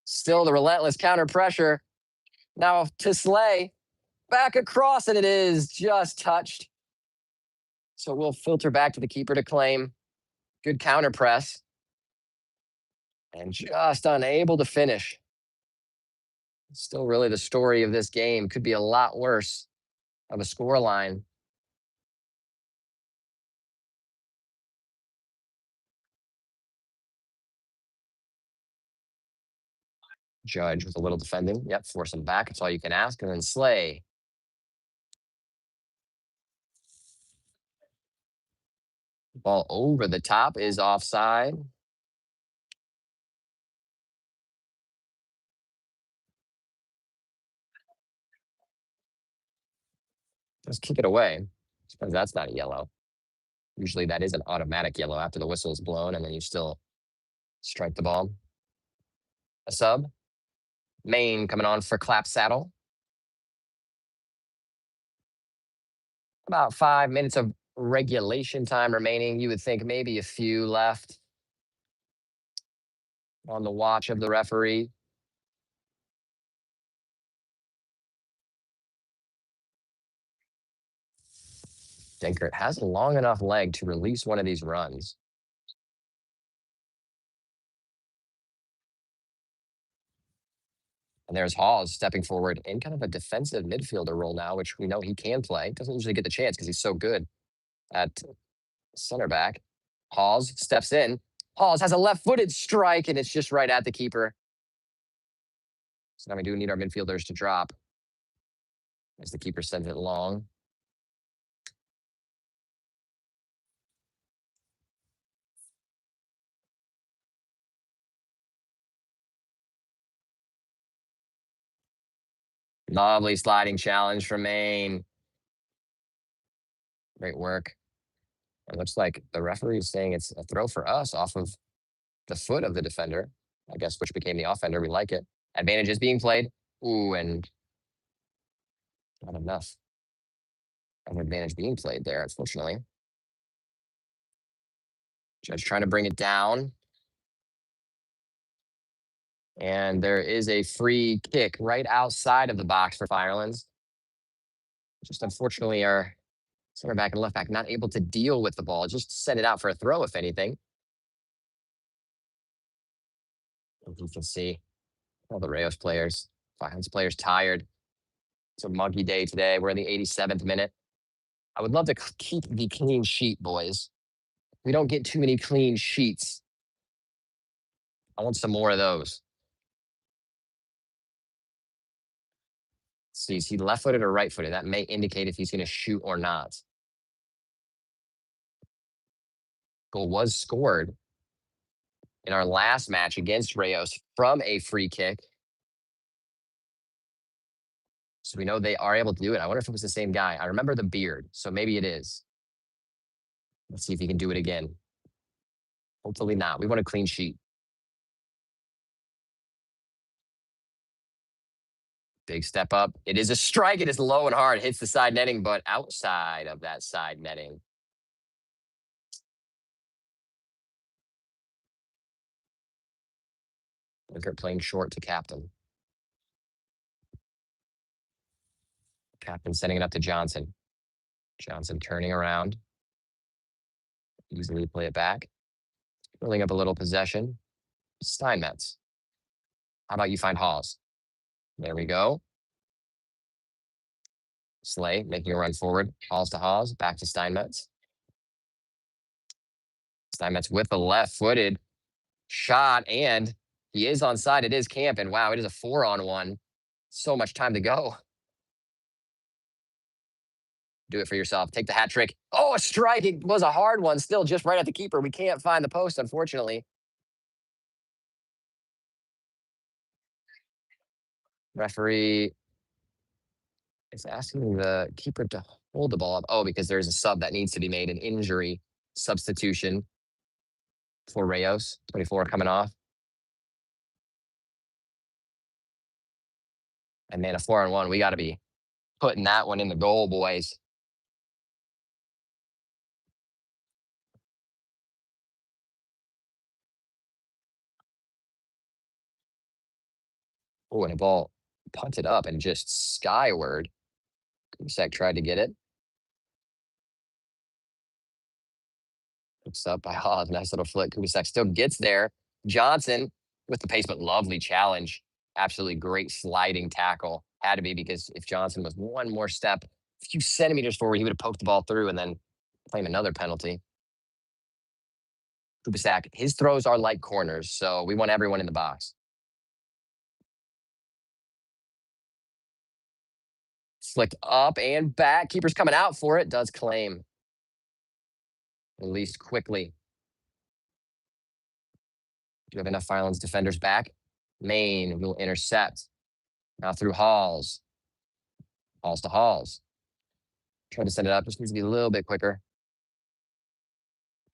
Still the relentless counter pressure. Now to Slay. Back across, and it is just touched. So we'll filter back to the keeper to claim. Good counter press. And just unable to finish. Still really the story of this game. Could be a lot worse of a score line. Judge with a little defending. Yep, force him back. That's all you can ask. And then Slay. Ball over the top is offside. Just kick it away. Suppose that's not a yellow. Usually that is an automatic yellow after the whistle is blown and then you still strike the ball. A sub. Main coming on for Clapsaddle. About 5 minutes of regulation time remaining. You would think maybe a few left on the watch of the referee. Dinkert has a long enough leg to release one of these runs. And there's Hawes stepping forward in kind of a defensive midfielder role now, which we know he can play. Doesn't usually get the chance because he's so good at center back. Hawes steps in. Hawes has a left-footed strike, and it's just right at the keeper. So now we do need our midfielders to drop as the keeper sends it long. Lovely sliding challenge from Maine. Great work. It looks like the referee is saying it's a throw for us off of the foot of the defender, I guess, which became the offender. We like it. Advantage is being played. Ooh, and not enough of advantage being played there, unfortunately. Judge trying to bring it down. And there is a free kick right outside of the box for Firelands. Just unfortunately, our center back and left back not able to deal with the ball. Just send it out for a throw, if anything. As you can see, all the Rayos players, Firelands players tired. It's a muggy day today. We're in the 87th minute. I would love to keep the clean sheet, boys. We don't get too many clean sheets. I want some more of those. See, is he left-footed or right-footed? That may indicate if he's going to shoot or not. Goal was scored in our last match against Rayos from a free kick. So we know they are able to do it. I wonder if it was the same guy. I remember the beard, so maybe it is. Let's see if he can do it again. Hopefully not. We want a clean sheet. Big step up. It is a strike. It is low and hard. Hits the side netting, but outside of that side netting. Look at playing short to captain. Captain sending it up to Johnson. Johnson turning around. Easily play it back. Building up a little possession. Steinmetz. How about you find Hawes? There we go. Slay making a run forward. Hawes to Hawes. Back to Steinmetz. Steinmetz with the left-footed shot, and he is onside. It is Camp, and wow, it is a 4-on-1. So much time to go. Do it for yourself. Take the hat trick. Oh, a strike. It was a hard one still, just right at the keeper. We can't find the post, unfortunately. Referee is asking the keeper to hold the ball up. Oh, because there's a sub that needs to be made, an injury substitution for Rayos, 24 coming off. And man, a 4-on-1, we got to be putting that one in the goal, boys. Oh, and a ball punted up and just skyward. Kubisak tried to get it. Hooks up by Hawes. Nice little flick. Kubisak still gets there. Johnson with the pace, but lovely challenge. Absolutely great sliding tackle. Had to be, because if Johnson was one more step, a few centimeters forward, he would have poked the ball through and then claim another penalty. Kubisak, his throws are like corners, so we want everyone in the box. Flicked up and back. Keeper's coming out for it. Does claim. Released quickly. Do you have enough Firelands defenders back? Maine will intercept. Now through Halls. Halls to Halls. Try to send it up. Just needs to be a little bit quicker.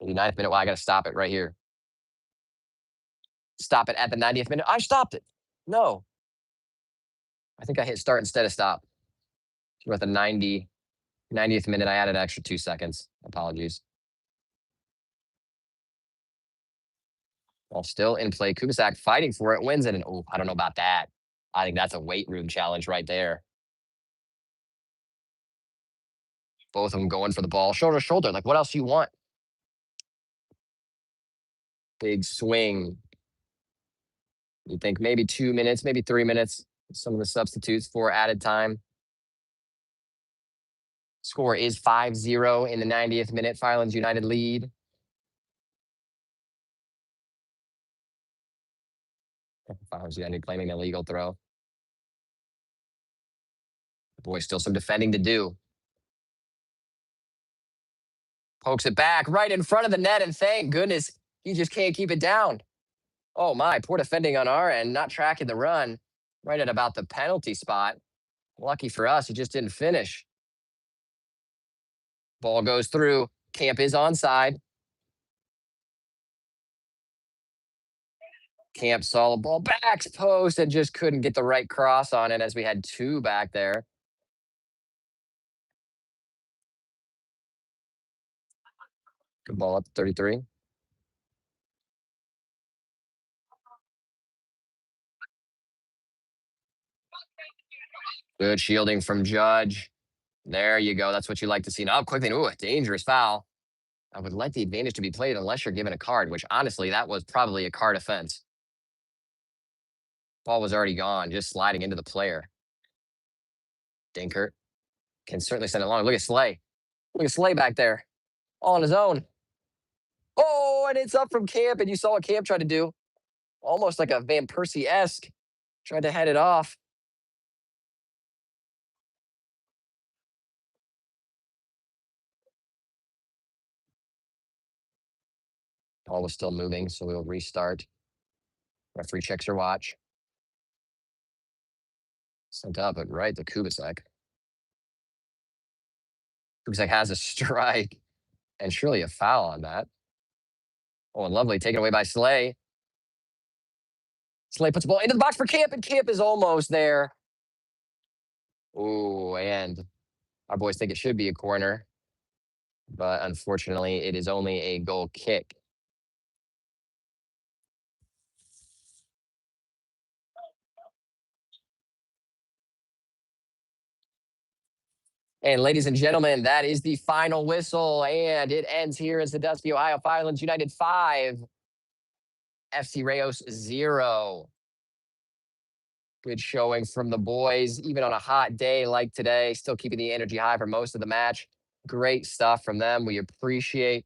89th minute. Well, I got to stop it right here. Stop it at the 90th minute. I stopped it. No. I think I hit start instead of stop. We're at the 90th minute. I added an extra 2 seconds. Apologies. While still in play, Kubisak fighting for it, wins it. And oh, I don't know about that. I think that's a weight room challenge right there. Both of them going for the ball, shoulder to shoulder. Like, what else do you want? Big swing. You think maybe 2 minutes, maybe 3 minutes. Some of the substitutes for added time. Score is 5-0 in the 90th minute. Firelands United lead. Firelands United claiming an illegal throw. Boy, still some defending to do. Pokes it back right in front of the net, and thank goodness he just can't keep it down. Oh my, poor defending on our end, not tracking the run right at about the penalty spot. Lucky for us, he just didn't finish. Ball goes through. Camp is onside. Camp saw the ball back post and just couldn't get the right cross on it, as we had two back there. Good ball up to 33. Good shielding from Judge. There you go. That's what you like to see. Now, quickly. Ooh, a dangerous foul. I would like the advantage to be played unless you're given a card, which honestly, that was probably a card offense. Ball was already gone, just sliding into the player. Dinkert can certainly send it along. Look at Slay. Look at Slay back there, all on his own. Oh, and it's up from Camp, and you saw what Camp tried to do. Almost like a Van Persie-esque. Tried to head it off. Ball was still moving, so we'll restart. Referee checks your watch. Sent up, but right to Kubisak. Kubisak has a strike, and surely a foul on that. Oh, and lovely, taken away by Slay. Slay puts the ball into the box for Camp, and Camp is almost there. Ooh, and our boys think it should be a corner, but unfortunately, it is only a goal kick. And ladies and gentlemen, that is the final whistle, and it ends here as the Dusty, Ohio Firelands United 5, FC Rayos 0. Good showing from the boys, even on a hot day like today, still keeping the energy high for most of the match. Great stuff from them. We appreciate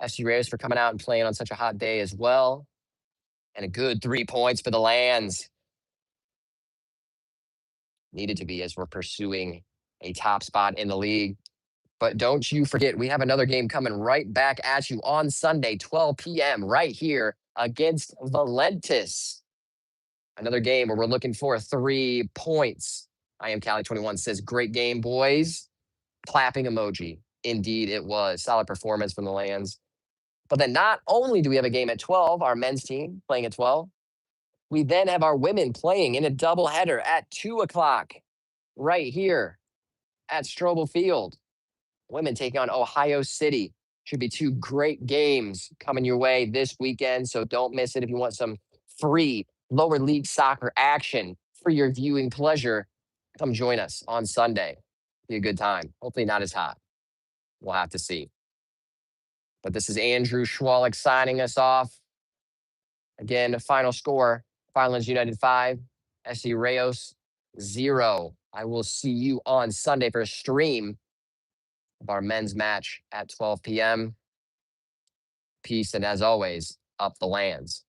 SC Rayos for coming out and playing on such a hot day as well. And a good 3 points for the Lands. Needed to be as we're pursuing a top spot in the league. But don't you forget, we have another game coming right back at you on Sunday, 12 p.m., right here against Valentis. Another game where we're looking for 3 points. I am Cali21 says, great game, boys. Clapping emoji. Indeed, it was. Solid performance from the Lands. But then not only do we have a game at 12, our men's team playing at 12, we then have our women playing in a doubleheader at 2 o'clock right here at Strobel Field. Women taking on Ohio City. Should be 2 great games coming your way this weekend, so don't miss it if you want some free lower league soccer action for your viewing pleasure. Come join us on Sunday. Be a good time. Hopefully not as hot. We'll have to see. But this is Andrew Schwalik signing us off. Again, final score, Firelands United 5, SC Rayos 0. I will see you on Sunday for a stream of our men's match at 12 p.m. Peace, and as always, up the Lands.